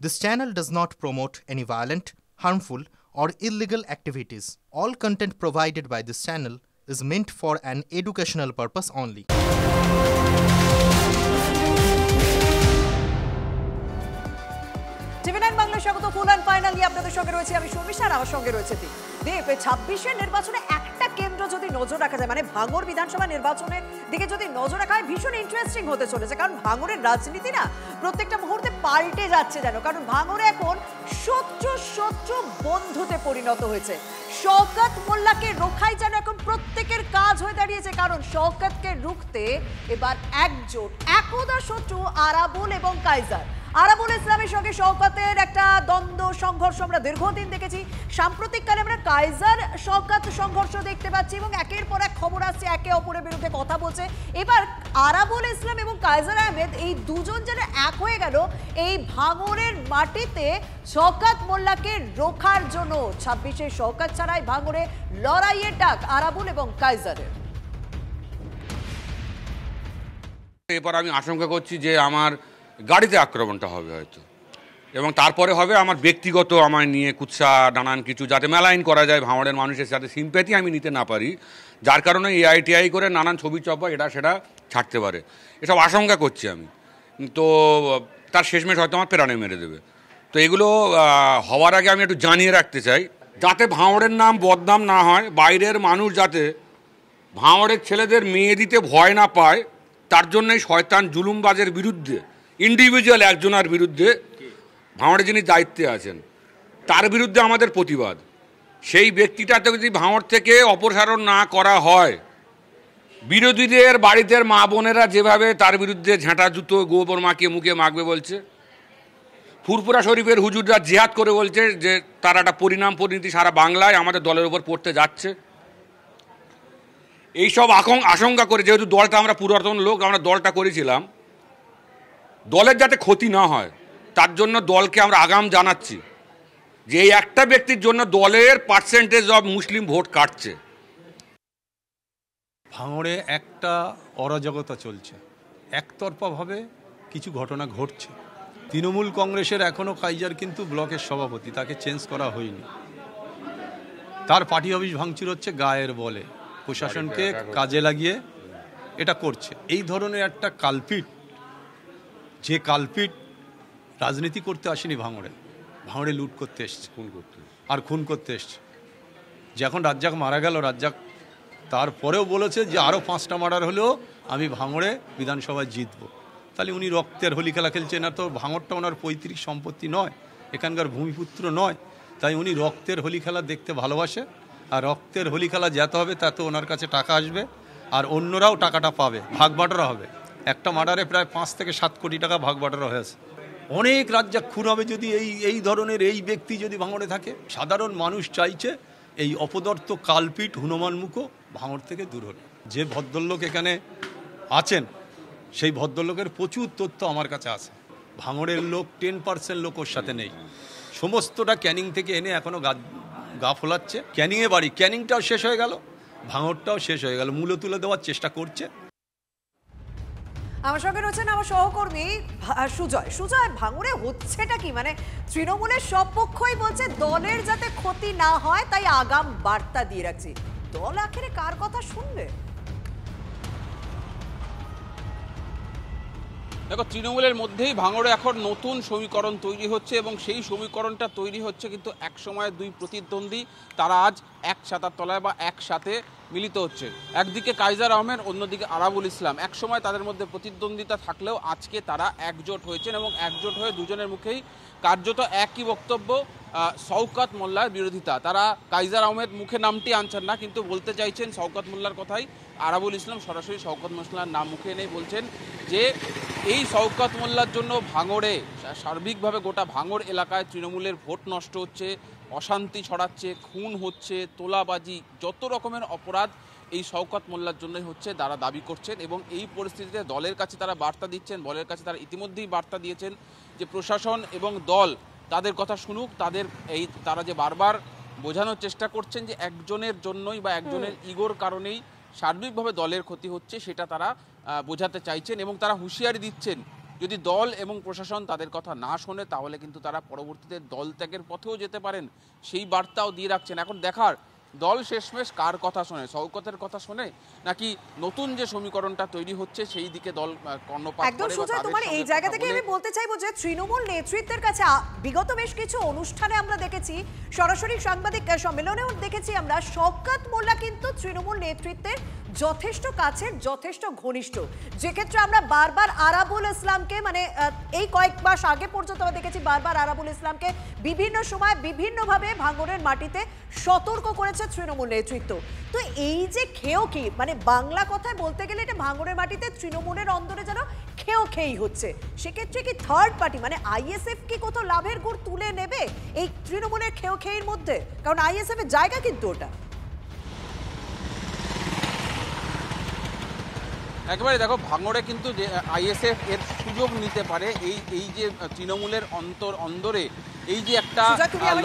This channel does not promote any violent, harmful, or illegal activities. All content provided by this channel is meant for an educational purpose only. টিভি9 Bangla স্বাগত। Full and final নিয়ে আপনাদের সঙ্গে রয়েছে আমি শর্মিষ্ঠা, আর আমার সঙ্গে রয়েছে দীপ। 26-এর নির্বাচনে একটা কেন্দ্র যদি নজর রাখা যায়, মানে ভাঙড় বিধানসভা নির্বাচনের দিকে যদি নজর রাখা হয়, ভীষণ ইন্টারেস্টিং হতে চলেছে। কারণ ভাঙড়ের রাজনীতি না প্রত্যেকটা মুহূর্তে পাল্টে যাচ্ছে যেন। কারণ ভাঙড়ে এখন শত্রু বন্ধুতে পরিণত হয়েছে। শওকত মোল্লাকে রোখাই যেন এখন প্রত্যেকের কাজ হয়ে দাঁড়িয়েছে। কারণ শওকতকে রুখতে এবার একদা শত্রু আরাবুল এবং কাইজার। আরাবুল ইসলামের সঙ্গে শওকতের একটা দ্বন্দ্ব সংঘর্ষ আমরা দীর্ঘদিন দেখেছি। সাম্প্রতিককালে আমরা কাইজার শওকত সংঘর্ষ দেখতে পাচ্ছি এবং একের পর এক খবর আসছে, একে অপরের বিরুদ্ধে কথা বলছে। এবার আরাবুল ইসলাম এবং কাইজার আহমেদ এই দুজন যেন এক হয়ে গেল এই ভাঙড়ের মাটিতে শওকত মোল্লাকে রোখার জন্য। 26-এ শওকত ছাড়াই ভাঙড়ে লড়াইয়ের ডাক আরাবুল এবং কাইজারের। এরপর আমি আশঙ্কা করছি যে আমার গাড়িতে আক্রমণটা হবে হয়তো, এবং তারপরে হবে আমার ব্যক্তিগত আমায় নিয়ে কুৎসা নানান কিছু, যাতে মেলাইন করা যায় ভাঙড়ের মানুষের সাথে সিম্প্যাথি আমি নিতে না পারি, যার কারণে এআইটিআই করে নানান ছবি চপা এটা সেটা ছাড়তে পারে, এসব আশঙ্কা করছি আমি। তো তার শেষমেশ হয়তো আমার প্রাণে মেরে দেবে। তো এগুলো হওয়ার আগে আমি একটু জানিয়ে রাখতে চাই, যাতে ভাঙড়ের নাম বদনাম না হয়, বাইরের মানুষ যাতে ভাঙড়ের ছেলেদের মেয়ে দিতে ভয় না পায়, তার জন্যই শয়তান জুলুমবাজের বিরুদ্ধে, ইন্ডিভিজুয়াল একজনের বিরুদ্ধে ভাঙড়ে যিনি দায়িত্বে আছেন তার বিরুদ্ধে আমাদের প্রতিবাদ। সেই ব্যক্তিটাকে যদি ভাঙড় থেকে অপসারণ না করা হয়, বিরোধীদের বাড়িতে মা বোনেরা যেভাবে তার বিরুদ্ধে ঝাঁটা জুতো গোবর মাখিয়ে মুখে মাখবে বলছে, ফুরফুরা শরীফের হুজুররা জিহাদ করে বলছে যে তার একটা পরিণতি সারা বাংলায় আমাদের দলের উপর পড়তে যাচ্ছে, এইসব আশঙ্কা করে যেহেতু দলটা আমরা পুরাতন লোক, আমরা দলটা করেছিলাম, দলের যাতে ক্ষতি না হয় তার জন্য দলকে আমরা আগাম জানাচ্ছি যে এই একটা ব্যক্তির জন্য দলের পার্সেন্টেজ অফ মুসলিম ভোট কাটছে। ভাঙড়ে একটা অরাজকতা চলছে, একতরফাভাবে কিছু ঘটনা ঘটছে। তৃণমূল কংগ্রেসের এখনও কাইজার কিন্তু ব্লকের সভাপতি, তাকে চেঞ্জ করা হয়নি। তার পার্টি অফিস ভাঙচুর হচ্ছে গায়ের বলে, প্রশাসনকে কাজে লাগিয়ে এটা করছে। এই ধরনের একটা কালপিট, যে কালপিট রাজনীতি করতে আসেনি ভাঙড়ে লুট করতে এসছে, খুন করতে এসছে। যখন রাজ্জাক মারা গেল, রাজ্জাক তারপরেও বলেছে যে আরও 5টা মার্ডার হলেও আমি ভাঙড়ে বিধানসভায় জিতব। তাহলে উনি রক্তের হোলি খেলা খেলছেন না? তো ভাঙড়টা ওনার পৈতৃক সম্পত্তি নয়, এখানকার ভূমিপুত্র নয়, তাই উনি রক্তের হোলি খেলা দেখতে ভালোবাসে। আর রক্তের হোলি খেলা যেতে হবে, তাতে ওনার কাছে টাকা আসবে আর অন্যরাও টাকাটা পাবে, ভাগ বাটোয়ারা হবে। একটা মার্ডারে প্রায় 5 থেকে 7 কোটি টাকা ভাগ বাটোয়ারা হয়েছে। অনেক রাজ্জাক খুন হবে যদি এই ধরনের এই ব্যক্তি যদি ভাঙড়ে থাকে। সাধারণ মানুষ চাইছে এই অপদার্থ কালপিট হনুমান মুখো ভাঙড় থেকে দূর হল। যে ভদ্রলোক এখানে আছেন সেই ভদ্রলোকের প্রচুর তথ্য আমার কাছে আছে। ভাঙড়ের লোক 10% লোক ওর সাথে নেই, সমস্তটা ক্যানিং থেকে এনে এখনও গা ফোলাচ্ছে। ক্যানিংয়ে বাড়ি, ক্যানিংটাও শেষ হয়ে গেল, ভাঙড়টাও শেষ হয়ে গেল, মূল্য তুলে দেওয়ার চেষ্টা করছে। আমার সঙ্গে রয়েছেন আমার সহকর্মী সুজয়। ভাঙড়ে হচ্ছেটা কি? মানে তৃণমূলের সব পক্ষই বলছে দলের যাতে ক্ষতি না হয় তাই আগাম বার্তা দিয়ে রাখছি। দল আখেরে কার কথা শুনবে? দেখো, তৃণমূলের মধ্যেই ভাঙড়ে এখন নতুন সমীকরণ তৈরি হচ্ছে, এবং সেই সমীকরণটা তৈরি হচ্ছে কিন্তু এক সময় দুই প্রতিদ্বন্দ্বী তারা আজ এক ছাতার তলায় বা একসাথে মিলিত হচ্ছে। একদিকে কাইজার আহমেদ, অন্যদিকে আরাবুল ইসলাম। এক সময় তাদের মধ্যে প্রতিদ্বন্দ্বিতা থাকলেও আজকে তারা একজোট হয়েছেন, এবং একজোট হয়ে দুজনের মুখেই কার্যত একই বক্তব্য, শওকত মোল্লার বিরোধিতা। তারা কাইজার আহমেদ মুখে নামটি আনছেন না, কিন্তু বলতে চাইছেন শওকত মোল্লার কথাই। আরাবুল ইসলাম সরাসরি শওকত মোল্লার নাম মুখে এনেই বলছেন যে এই শওকত মোল্লার জন্য ভাঙড়ে সার্বিকভাবে গোটা ভাঙড় এলাকায় তৃণমূলের ভোট নষ্ট হচ্ছে, অশান্তি ছড়াচ্ছে, খুন হচ্ছে, তোলাবাজি, যত রকমের অপরাধ এই শওকত মোল্লার জন্যই হচ্ছে তারা দাবি করছেন। এবং এই পরিস্থিতিতে দলের কাছে তারা বার্তা দিচ্ছেন, দলের কাছে তারা ইতিমধ্যেই বার্তা দিয়েছেন যে প্রশাসন এবং দল তাদের কথা শুনুক। তারা যে বারবার বোঝানোর চেষ্টা করছেন যে একজনের জন্যই বা একজনের ইগোর কারণেই সার্বিকভাবে দলের ক্ষতি হচ্ছে, সেটা তারা বোঝাতে চাইছেন। এবং তারা হুঁশিয়ারি দিচ্ছেন যদি দল এবং প্রশাসন তাদের কথা না শোনে তাহলে কিন্তু তারা পরবর্তীতে দল ত্যাগের পথেও যেতে পারেন, সেই বার্তাও দিয়ে রাখছেন। এখন দেখার দল শেষমেশ কার কথা শোনে, শওকতের কথা শোনে নাকি নতুন যে সমীকরণটা তৈরি হচ্ছে সেই দিকে দল কর্ণপাত করে। একদম সুজয়, তোমার এই জায়গা থেকে আমি বলতে চাইবো যে তৃণমূল নেতৃত্বের কাছে বিগত বেশ কিছু অনুষ্ঠানে আমরা দেখেছি, সরাসরি সাংবাদিক সম্মেলনেও দেখেছি আমরা, শওকত মোল্লা কিন্তু তৃণমূল নেতৃত্বের যথেষ্ট কাছের, যথেষ্ট ঘনিষ্ঠ, যে ক্ষেত্রে আমরা বারবার আরাবুল ইসলামকে, মানে এই কয়েক মাস আগে পর্যন্ত আমরা দেখেছি বারবার আরাবুল ইসলামকে বিভিন্ন সময় বিভিন্নভাবে ভাঙড়ের মাটিতে সতর্ক করেছে তৃণমূল নেতৃত্ব। তো এই যে খেয়েও কি, মানে বাংলা কথায় বলতে গেলে এটা ভাঙড়ের মাটিতে তৃণমূলের অন্দরে যেন খেয়েই হচ্ছে, সেক্ষেত্রে কি থার্ড পার্টি মানে আইএসএফ কি কোথাও লাভের গুড় তুলে নেবে এই তৃণমূলের খেয়ের মধ্যে? কারণ আইএসএফ এর জায়গা কিন্তু ওটা। একেবারে দেখো, ভাঙড়ে কিন্তু যে আইএসএফ এর সুযোগ নিতে পারে এই যে তৃণমূলের অন্দরে এই যে একটা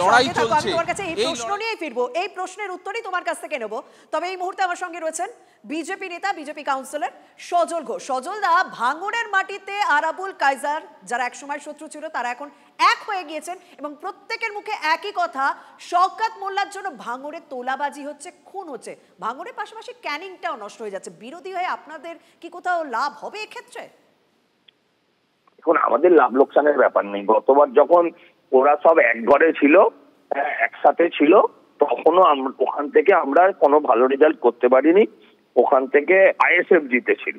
লড়াই চলছে, তোমার কাছে এই প্রশ্ন নিয়েই ফিরবো, এই প্রশ্নের উত্তরই তোমার কাছ থেকে নেব। তবে এই মুহূর্তে আমার সঙ্গে রয়েছেন বিজেপি নেতা, বিজেপি কাউন্সিলর সজল ঘোষ। সজল দা, ভাঙড়ের মাটিতে আরাবুল কায়জার যারা একসময় শত্রু ছিল তারা এখন এক হয়ে গিয়েছেন এবং প্রত্যেকের মুখে একই কথা, শওকত মোল্লার জন্য ভাঙড়ে তোলাবাজি হচ্ছে, খুন হচ্ছে, ভাঙড়ের পাশাপাশি ক্যানিংটাও নষ্ট হয়ে যাচ্ছে। বিরোধী হয়ে আপনাদের কি কোথাও লাভ হবে এক্ষেত্রে? এখন আমাদের লাভ লোকসানের ব্যাপার নেই। গতবার যখন ওরা সব এক ঘরে ছিল, একসাথে ছিল, তখনও ওখান থেকে আমরা কোনো ভালো রেজাল্ট করতে পারিনি, ওখান থেকে আইএসএফ জিতেছিল।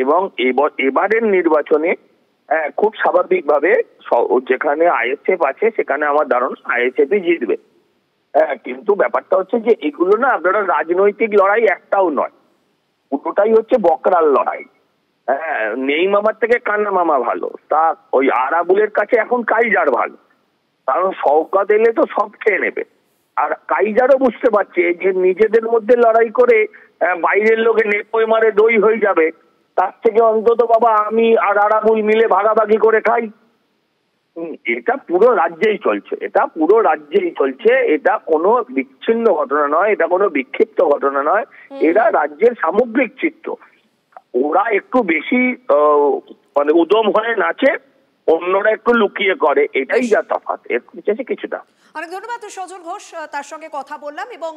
এবং এবারের নির্বাচনে খুব স্বাভাবিকভাবে যেখানে আইএসএফ আছে সেখানে আমার ধারণা আইএসএফই জিতবে। কিন্তু ব্যাপারটা হচ্ছে যে এগুলো না আপনারা রাজনৈতিক লড়াই একটাও নয়, পুরোটাই হচ্ছে বকরার লড়াই। নেই মামার থেকে কান্না মামা ভালো, তা ওই আরাবুলের কাছে এখন কাইজার ভালো, কারণ শওকত এলে তো সব খেয়ে নেবে। আর কাইজারও বুঝতে পারছে যে নিজেদের মধ্যে লড়াই করে বাইরের লোকে নেপোয় মারে দই হয়ে যাবে, তার থেকে অন্তত বাবা আমি আর আরাবুল মিলে ভাগাভাগি করে খাই। এটা পুরো রাজ্যেই চলছে, এটা কোনো বিচ্ছিন্ন ঘটনা নয়, এটা কোনো বিক্ষিপ্ত ঘটনা নয়, এটা রাজ্যের সামগ্রিক চিত্র। ওরা একটু বেশি মানে উদম হয়ে নাচে, অন্যরা একটু লুকিয়ে করে, এটাই যা তফাৎ, এর কিছুটা। অনেক ধন্যবাদ সজল ঘোষ, তার সঙ্গে কথা বললাম এবং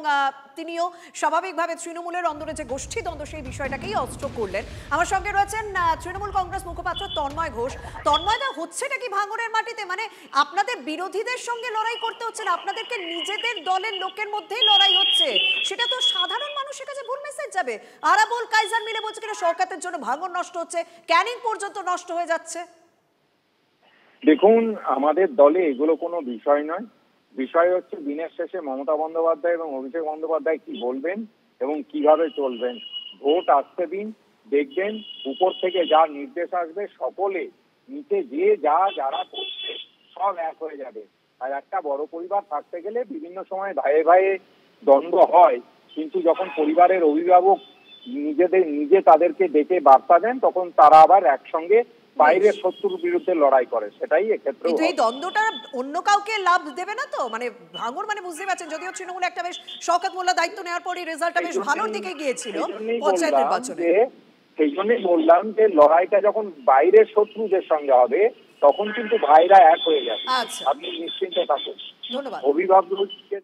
তিনিও স্বাভাবিকভাবে তৃণমূলের অন্দরে যে গোষ্ঠী দ্বন্দ্ব সেই বিষয়টাকেই অস্ত্র করলেন। আমার সঙ্গে রয়েছেন তৃণমূল কংগ্রেস মুখপাত্র তন্ময় ঘোষ। তন্ময় দা, হচ্ছে নাকি ভাঙড়ের মাটিতে মানে আপনাদের বিরোধীদের সঙ্গে লড়াই করতে হচ্ছে না, আপনাদেরকে নিজেদের দলের লোকের মধ্যেই লড়াই হচ্ছে, সেটা তো সাধারণ মানুষের কাছে ভুল মেসেজ যাবে। আরাবুল কায়জার মিলে বলছে কিনা শওকতের জন্য ভাঙড় নষ্ট হচ্ছে, ক্যানিং পর্যন্ত নষ্ট হয়ে যাচ্ছে। দেখুন, আমাদের দলে এগুলো কোনো বিষয় নয়, বিষয় হচ্ছে দিনের শেষে মমতা বন্দ্যোপাধ্যায় এবং অভিষেক বন্দ্যোপাধ্যায় কি বলবেন এবং কিভাবে চলবেন। ভোট আসতে দিন, দেখবেন উপর থেকে যা নির্দেশ আসবে সকলে নিচে যে যারা করছে সব এক হয়ে যাবে। আর একটা বড় পরিবার থাকতে গেলে বিভিন্ন সময় ভাইয়ে ভাইয়ে দ্বন্দ্ব হয়, কিন্তু যখন পরিবারের অভিভাবক নিজে তাদেরকে ডেকে বার্তা দেন তখন তারা আবার একসঙ্গে বাইরের শত্রুর বিরুদ্ধে লড়াই করে, সেটাই এক্ষেত্রে। কিন্তু এই দ্বন্দ্বটা অন্য কাউকে লাভ দেবে না তো, মানে ভাঙড় মানে বুঝতে পারছেন, যদিও তৃণমূল একটা বেশ শওকত মোল্লা দায়িত্ব নেওয়ার পরই রেজাল্টটা বেশ ভালোর দিকে গিয়েছিল পঞ্চায়েত নির্বাচনে। সেই জন্যই বললাম যে লড়াইটা যখন বাইরের শত্রুদের সঙ্গে হবে তখন কিন্তু ভাইরা এক হয়ে যাবে। আপনি নিশ্চিন্ত থাকুন। ধন্যবাদ। অভিভাবককে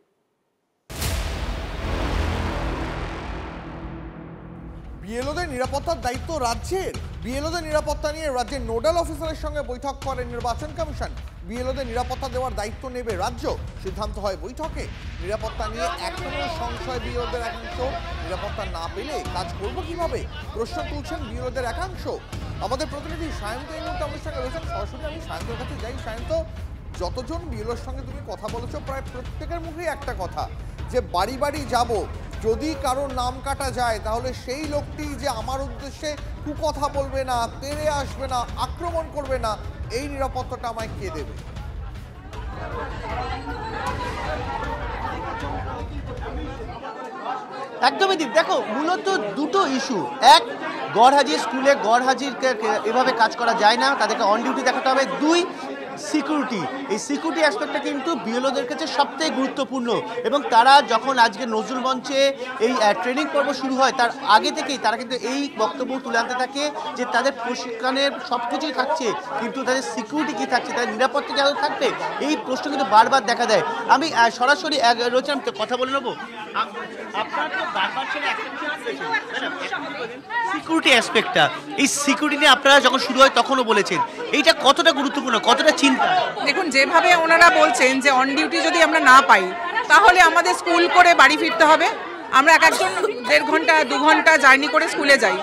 বিএলওদের নিরাপত্তার দায়িত্ব রাজ্যের। বিএলওদের নিরাপত্তা নিয়ে রাজ্যের নোডাল অফিসারের সঙ্গে বৈঠক করে নির্বাচন কমিশন। বিএলওদের নিরাপত্তা দেওয়ার দায়িত্ব নেবে রাজ্য, সিদ্ধান্ত হয় বৈঠকে। নিরাপত্তা নিয়ে এখনো সংশয় বিএলওদের একাংশ, নিরাপত্তা না পেলে কাজ করবো কিভাবে প্রশ্ন তুলছেন বিএলওদের একাংশ। আমাদের প্রতিনিধি সায়ন্ত এই মুহূর্তে আমাদের সঙ্গে রয়েছেন, সরাসরি আমি সায়ন্তের কাছে যাই। সায়ন্ত, যতজন বিএলওর সঙ্গে তুমি কথা বলেছো প্রায় প্রত্যেকের মুখেই একটা কথা, যে বাড়ি বাড়ি যাব, যদি কারোর নাম কাটা যায় তাহলে সেই লোকটি যে আমার উদ্দেশ্যে কুকথা বলবে না, তেড়ে আসবে না, আক্রমণ করবে না, এই নিরাপত্তাটা আমায় কে দেবে? একদমই দীপ, দেখো মূলত দুটো ইস্যু। এক, গড়হাজির স্কুলে গড়হাজিরকে এভাবে কাজ করা যায় না, তাদেরকে অন ডিউটি দেখাতে হবে। দুই, সিকিউরিটি, এই সিকিউরিটি অ্যাসপেক্টটা কিন্তু বিএলওদের কাছে সবথেকে গুরুত্বপূর্ণ। এবং তারা যখন আজকে নজরুল মঞ্চে এই ট্রেনিং পর্ব শুরু হয় তার আগে থেকেই তারা কিন্তু এই বক্তব্য তুলে আনতে থাকে যে তাদের প্রশিক্ষণের সব কিছুই থাকছে, কিন্তু তাদের সিকিউরিটি কী থাকছে, তাদের নিরাপত্তা কী থাকবে, এই প্রশ্ন কিন্তু বারবার দেখা দেয়। আমি সরাসরি রয়েছেন কথা বলে নেবো। আপনারা তো বারবার সিকিউরিটি অ্যাসপেক্টটা, এই সিকিউরিটি নিয়ে আপনারা যখন শুরু হয় তখনও বলেছেন, এইটা কতটা গুরুত্বপূর্ণ, কতটা চিন্তা? দেখুন, যেভাবে ওনারা বলছেন যে অন ডিউটি যদি আমরা না পাই তাহলে আমাদের স্কুল করে বাড়ি ফিরতে হবে। আমরা এক একজন 1.5 ঘন্টা 2 ঘন্টা জার্নি করে স্কুলে যাই,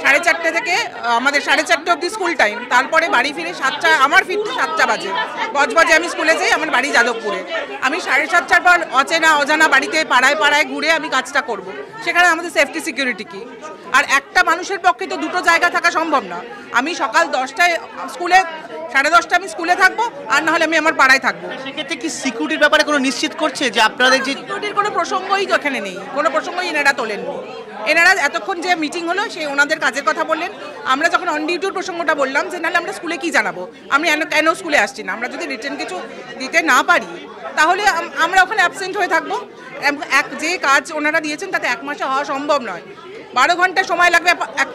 4:30 থেকে আমাদের 4:30 অবধি স্কুল টাইম, তারপরে বাড়ি ফিরে 7টা, আমার ফিরতে 7টা বাজে, বজবজে আমি স্কুলে যাই, আমার বাড়ি যাদবপুরে। আমি 7:30টার পর অচেনা অজানা বাড়িতে পাড়ায় পাড়ায় ঘুরে আমি কাজটা করব, সেখানে আমাদের সেফটি সিকিউরিটি কি? আর একটা মানুষের পক্ষে তো দুটো জায়গা থাকা সম্ভব না। আমি সকাল 10টায় স্কুলে, 10:30 আমি স্কুলে থাকবো, আর না হলে আমি আমার পাড়ায় থাকবো। সেক্ষেত্রে কি সিকিউরিটির ব্যাপারে কোনো নিশ্চিত করছে যে আপনাদের যে সিকিউরিটির কোনো প্রসঙ্গই তো এখানে নেই, কোনো প্রসঙ্গই এনারা তোলেননি। এনারা এতক্ষণ যে মিটিং হলো সেই ওনাদের কাজের কথা বললেন, আমরা যখন অন ডিউটির প্রসঙ্গটা বললাম যে নাহলে আমরা স্কুলে কি জানাবো, আমি কেন স্কুলে আসছি না, আমরা যদি রিটেন কিছু দিতে না পারি তাহলে আমরা ওখানে অ্যাবসেন্ট হয়ে থাকবো। যে কাজ ওনারা দিয়েছেন তাতে 1 মাসে হওয়া সম্ভব নয়, 12 ঘন্টা সময় লাগবে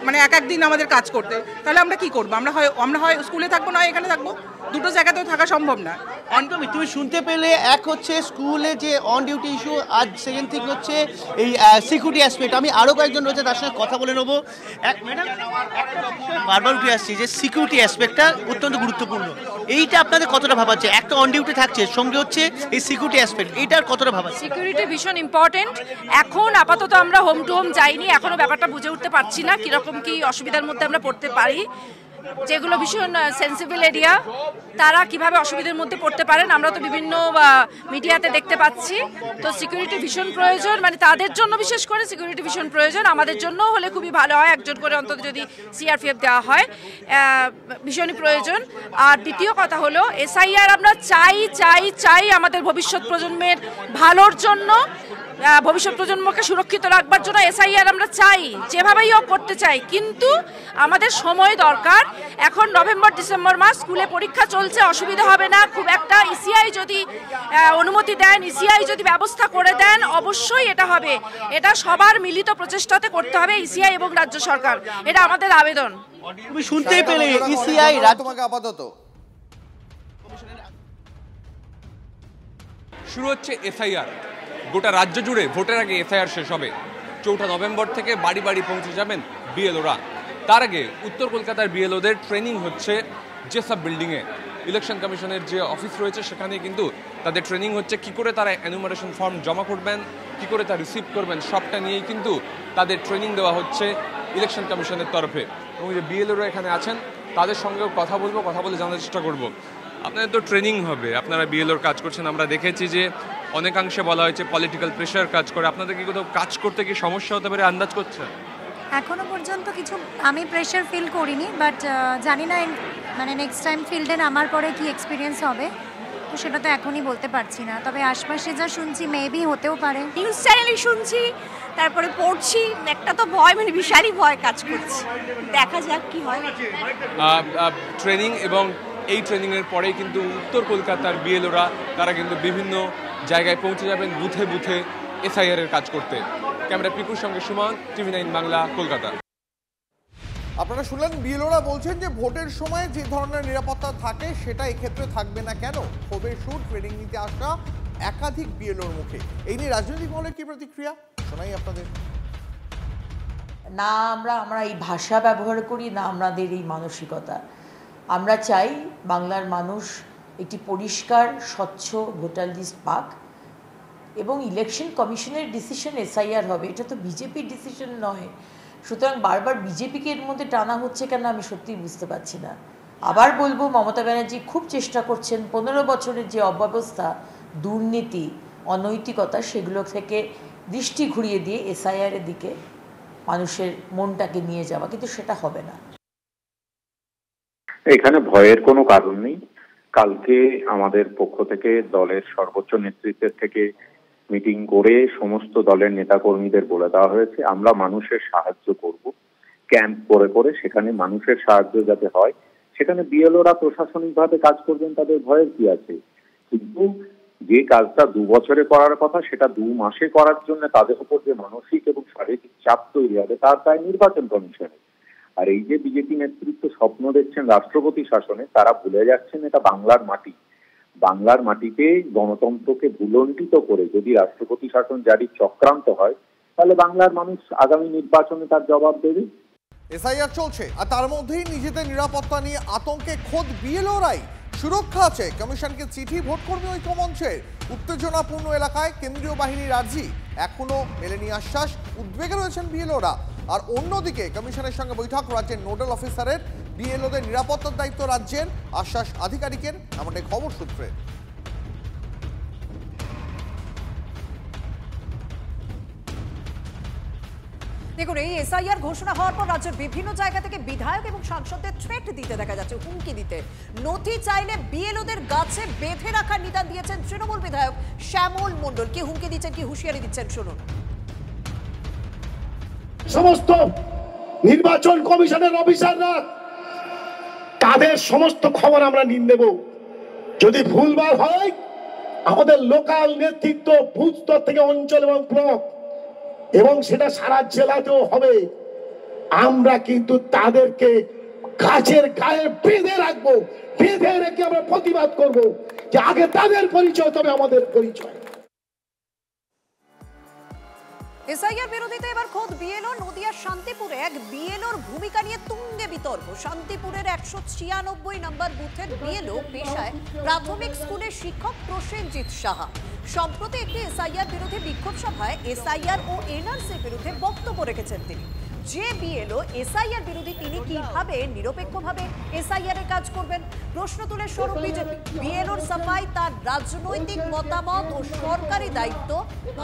মানে এক দিন আমাদের কাজ করতে, তাহলে আমরা কি করবো? আমরা হয় স্কুলে থাকবো, নয় এখানে থাকবো, দুটো জায়গাতেও থাকা সম্ভব না। একদমই, তুমি শুনতে পেলে, এক হচ্ছে স্কুলে যে অন ডিউটি ইস্যু, আর সেকেন্ড থিং হচ্ছে এই সিকিউরিটি অ্যাসপেক্ট। আমি আরও কয়েকজন রয়েছে তার সঙ্গে কথা বলে নেবো। বারবার উঠে আসছি যে সিকিউরিটি অ্যাসপেক্টটা অত্যন্ত গুরুত্বপূর্ণ, এইটা আপনাদের কতটা ভাবাচ্ছে? একটা অন ডিউটি থাকছে, সঙ্গে হচ্ছে এই সিকিউরিটি অ্যাসপেক্ট, এইটার কতটা ভাবাচ্ছে? সিকিউরিটি ভীষণ ইম্পর্টেন্ট। এখন আপাতত আমরা হোম টু হোম যাইনি, এখনো ব্যাপারটা বুঝে উঠতে পারছি না কীরকম কী অসুবিধার মধ্যে আমরা পড়তে পারি। যেগুলো ভীষণ সেন্সিবল এরিয়া, তারা কিভাবে অসুবিধার মধ্যে পড়তে পারেন আমরা তো বিভিন্ন মিডিয়াতে দেখতে পাচ্ছি। তো সিকিউরিটি ভীষণ প্রয়োজন, মানে তাদের জন্য বিশেষ করে সিকিউরিটি ভীষণ প্রয়োজন। আমাদের জন্য হলে খুবই ভালো হয়, একজন করে অন্তত যদি সিআরপিএফ দেওয়া হয়, ভীষণই প্রয়োজন। আর দ্বিতীয় কথা হলো এসআইআর আমরা চাই আমাদের ভবিষ্যৎ প্রজন্মের ভালোর জন্য, ভবিষ্যৎ প্রজন্মকে সুরক্ষিত রাখবার জন্য এসআইআর আমরা চাই, যেভাবেই হোক করতে চাই, কিন্তু আমাদের সময় দরকার। এখন নভেম্বর ডিসেম্বর মাস, স্কুলে পরীক্ষা চলছে, অসুবিধা হবে না খুব একটা। ইসিআই যদি অনুমতি দেন, ইসিআই যদি ব্যবস্থা করে দেন, অবশ্যই এটা হবে। এটা সবার মিলিত প্রচেষ্টাতে করতে হবে, ইসিআই এবং রাজ্য সরকার, এটা আমাদের আবেদন। তুমি শুনতেই পেলে, ইসিআই তোমাকে আপাতত শুরু হচ্ছে এসআইআর, গোটা রাজ্য জুড়ে ভোটের আগে এসআইআর শেষ হবে। 4 নভেম্বর থেকে বাড়ি বাড়ি পৌঁছে যাবেন বিএলওরা। তার আগে উত্তর কলকাতার বিএলওদের ট্রেনিং হচ্ছে জেসব বিল্ডিংয়ে, ইলেকশন কমিশনের যে অফিস রয়েছে সেখানে কিন্তু তাদের ট্রেনিং হচ্ছে। কি করে তারা এনুমারেশন ফর্ম জমা করবেন, কি করে তা রিসিভ করবেন, সবটা নিয়েই কিন্তু তাদের ট্রেনিং দেওয়া হচ্ছে ইলেকশন কমিশনের তরফে। এবং যে বিএলওরা এখানে আছেন তাদের সঙ্গেও কথা বলে জানার চেষ্টা করব। আপনাদের তো ট্রেনিং হবে, আপনারা বিএলওর কাজ করছেন, আমরা দেখেছি যে অনেকাংশে বলা হয়েছে পলিটিক্যাল প্রেশার কাজ করে। আপনাদের কি কোথাও কাজ করতে কি সমস্যা হতে পারে আন্দাজ করছে? এখনো পর্যন্ত কিছু আমি প্রেশার ফিল করিনি, বাট জানি না মানে নেক্সট টাইম ফিল্ডে নামার পরে কি এক্সপিরিয়েন্স হবে, তো সেটা তো এখনই বলতে পারছি না। তবে আশপাশে যা শুনছি মেবি হতেও পারে, নিউজ চ্যানেলে শুনছি, তারপরে পড়ছি, একটা তো ভয়, মানে বিশালই ভয় কাজ করছে, দেখা যাক কি হয়। ট্রেনিং এবং এই ট্রেনিংয়ের পরেই কিন্তু উত্তর কলকাতার বিএলওরা তারা কিন্তু বিভিন্ন জায়গায় পৌঁছে যাবেন, বুথে বুথে এসআইআর এর কাজ করতে। ক্যামেরা পিকুর সঙ্গে সুমন, TV9 বাংলা, কলকাতা। আপনারা শুনলেন, বিএলওরা বলছেন যে ভোটের সময় যে ধরনের নিরাপত্তা থাকে সেটা এক্ষেত্রে থাকবে না। কেন? ক্ষোভের সুর ট্রেনিং নিতে আসা একাধিক বিএলওর মুখে। এই নিয়ে রাজনৈতিক মহলের কি প্রতিক্রিয়া শোনাই আপনাদের। না আমরা এই ভাষা ব্যবহার করি না, আমাদের এই মানসিকতা। আমরা চাই বাংলার মানুষ একটি পরিষ্কার স্বচ্ছ ভোটার লিস্ট পাক, এবং ইলেকশন কমিশনের ডিসিশন এসআইআর হবে, এটা তো বিজেপির ডিসিশন নয়। সুতরাং বারবার বিজেপিকে এর মধ্যে টানা হচ্ছে কেন আমি সত্যিই বুঝতে পারছি না। আবার বলবো, মমতা ব্যানার্জি খুব চেষ্টা করছেন 15 বছরের যে অব্যবস্থা, দুর্নীতি, অনৈতিকতা, সেগুলো থেকে দৃষ্টি ঘুরিয়ে দিয়ে এসআইআর এর দিকে মানুষের মনটাকে নিয়ে যাওয়া, কিন্তু সেটা হবে না। এখানে ভয়ের কোনো কারণ নেই। কালকে আমাদের পক্ষ থেকে দলের সর্বোচ্চ নেতৃত্বের থেকে মিটিং করে সমস্ত দলের নেতাকর্মীদের বলে দেওয়া হয়েছে আমরা মানুষের সাহায্য করব, ক্যাম্প করে সেখানে মানুষের সাহায্য যাতে হয় সেখানে বিএলওরা প্রশাসনিকভাবে কাজ করবেন, তাদের ভয়ের কি আছে? কিন্তু যে কাজটা 2 বছরে করার কথা সেটা 2 মাসে করার জন্য তাদের উপর যে মানসিক এবং শারীরিক চাপ তৈরি হবে তার দায় নির্বাচন কমিশনের। আর এই যে বিজেপি নেতৃত্ব স্বপ্ন দেখছেন রাষ্ট্রপতি শাসনে, তারা ভুলে যাচ্ছেন এটা বাংলার মাটি। বাংলার মাটিতে গণতন্ত্রকে ভুলণ্ঠিত করে যদি রাষ্ট্রপতি শাসন জারির চক্রান্ত হয়, তাহলে বাংলার মানুষ আগামী নির্বাচনে তার জবাব দেবে। এসআইআর চলছে আর তার মধ্যেই নিজেদের নিরাপত্তা নিয়ে আতঙ্কে খোদ বিএলওরাই। সুরক্ষা আছে, কমিশনকে চিঠি ভোটকর্মী ঐক্যমঞ্চের। উত্তেজনাপূর্ণ এলাকায় কেন্দ্রীয় বাহিনীর আর্জি এখনো মেলেনি আশ্বাস, উদ্বেগে রয়েছেন বিএলওরা। আর অন্যদিকে কমিশনের সঙ্গে বৈঠক রাজ্যের নোডাল অফিসারের। বিএলওদের নিরাপত্তার দায়িত্ব রাজ্যের, আশ্বাস আধিকারিকের, এমনটাই খবর সূত্রে। দেখুন, এই এসআইআর ঘোষণা হওয়ার পর রাজ্যের বিভিন্ন জায়গা থেকে বিধায়ক এবং সাংসদদের থ্রেট দিতে দেখা যাচ্ছে, হুমকি দিতে। নথি চাইলে বিএলওদের গাছে বেঁধে রাখার নিদান দিয়েছেন তৃণমূল বিধায়ক শ্যামল মণ্ডল। কি হুমকি দিচ্ছেন, কি হুঁশিয়ারি দিচ্ছেন, শুনুন। সমস্ত নির্বাচন কমিশনের অফিসাররা, তাদের সমস্ত খবর আমরা নিয়ে নেব। যদি ভুলভাল হয়, আমাদের লোকাল নেতৃত্ব বুথ স্তর থেকে অঞ্চল এবং ব্লক এবং সেটা সারা জেলাতেও হবে, আমরা কিন্তু তাদেরকে গাছের গায়ে বেঁধে রাখবো, বেঁধে রেখে আমরা প্রতিবাদ করব যে আগে তাদের পরিচয়, তবে আমাদের পরিচয়। এসআইআর বিরোধিতা এবার খোদ বিএলও। নদিয়ার শান্তিপুরে এক বিএলওর ভূমিকা নিয়ে তুঙ্গে বিতর্ক। শান্তিপুরের 196 নম্বর বুথের বিএলও পেশায় প্রাথমিক স্কুলের শিক্ষক প্রসেনজিৎ সাহা। সম্প্রতি একটি এসআইআর বিরোধী বিক্ষোভ সভায় এসআইআর ও এনআরসির বিরুদ্ধে বক্তব্য রেখেছেন তিনি। যে বিএলও এসআইআর বিরোধী, তিনি কিভাবে নিরপেক্ষভাবে এসআইআর এর কাজ করবেন? প্রশ্ন তুলে সরব বিজেপি। বিএলওর সাফাই, তার রাজনৈতিক মতামত ও সরকারি দায়িত্ব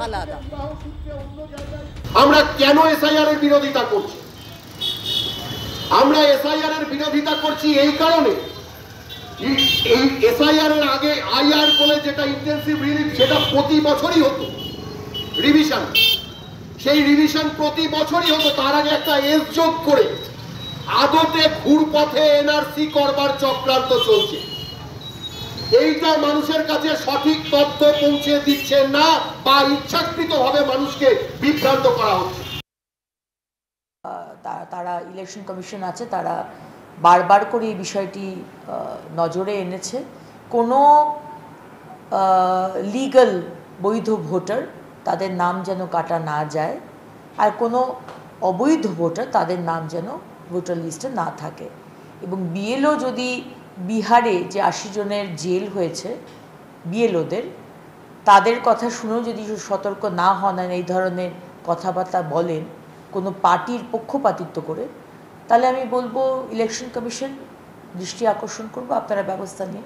আলাদা। আমরা কেন এসআইআর এর বিরোধিতা করছি? আমরা এসআইআর এর বিরোধিতা করছি এই কারণে, এই এসআইআর এর আগে আইআর বলে যেটা ইন্টেনসিভ রিভিউ, সেটা প্রতি বছরই হতো রিভিশন। সেই রিভিশন প্রতি বছরই হতো। তার আগে একটা এস যোগ করে আদতে ঘুরপথে এনআরসি করবার চক্রান্ত চলছে। এইটা মানুষের কাছে সঠিক তথ্য পৌঁছে দিচ্ছে না, বা ইচ্ছাকৃতভাবে মানুষকে বিভ্রান্ত করা হচ্ছে। তারা ইলেকশন কমিশন আছে, তারা বারবার করে এই বিষয়টি নজরে এনেছে। কোনো লিগ্যাল বৈধ ভোটার, তাদের নাম যেন কাটা না যায়, আর কোনো অবৈধ ভোটার, তাদের নাম যেন ভোটার লিস্টে না থাকে। এবং বিএলও যদি বিহারে যে 80 জনের জেল হয়েছে বিএলওদের, তাদের কথা শুনেও যদি সতর্ক না হন আর এই ধরনের কথাবার্তা বলেন কোনো পার্টির পক্ষপাতিত্ব করে, তাহলে আমি বলবো ইলেকশন কমিশন দৃষ্টি আকর্ষণ করবো, আপনারা ব্যবস্থা নিন।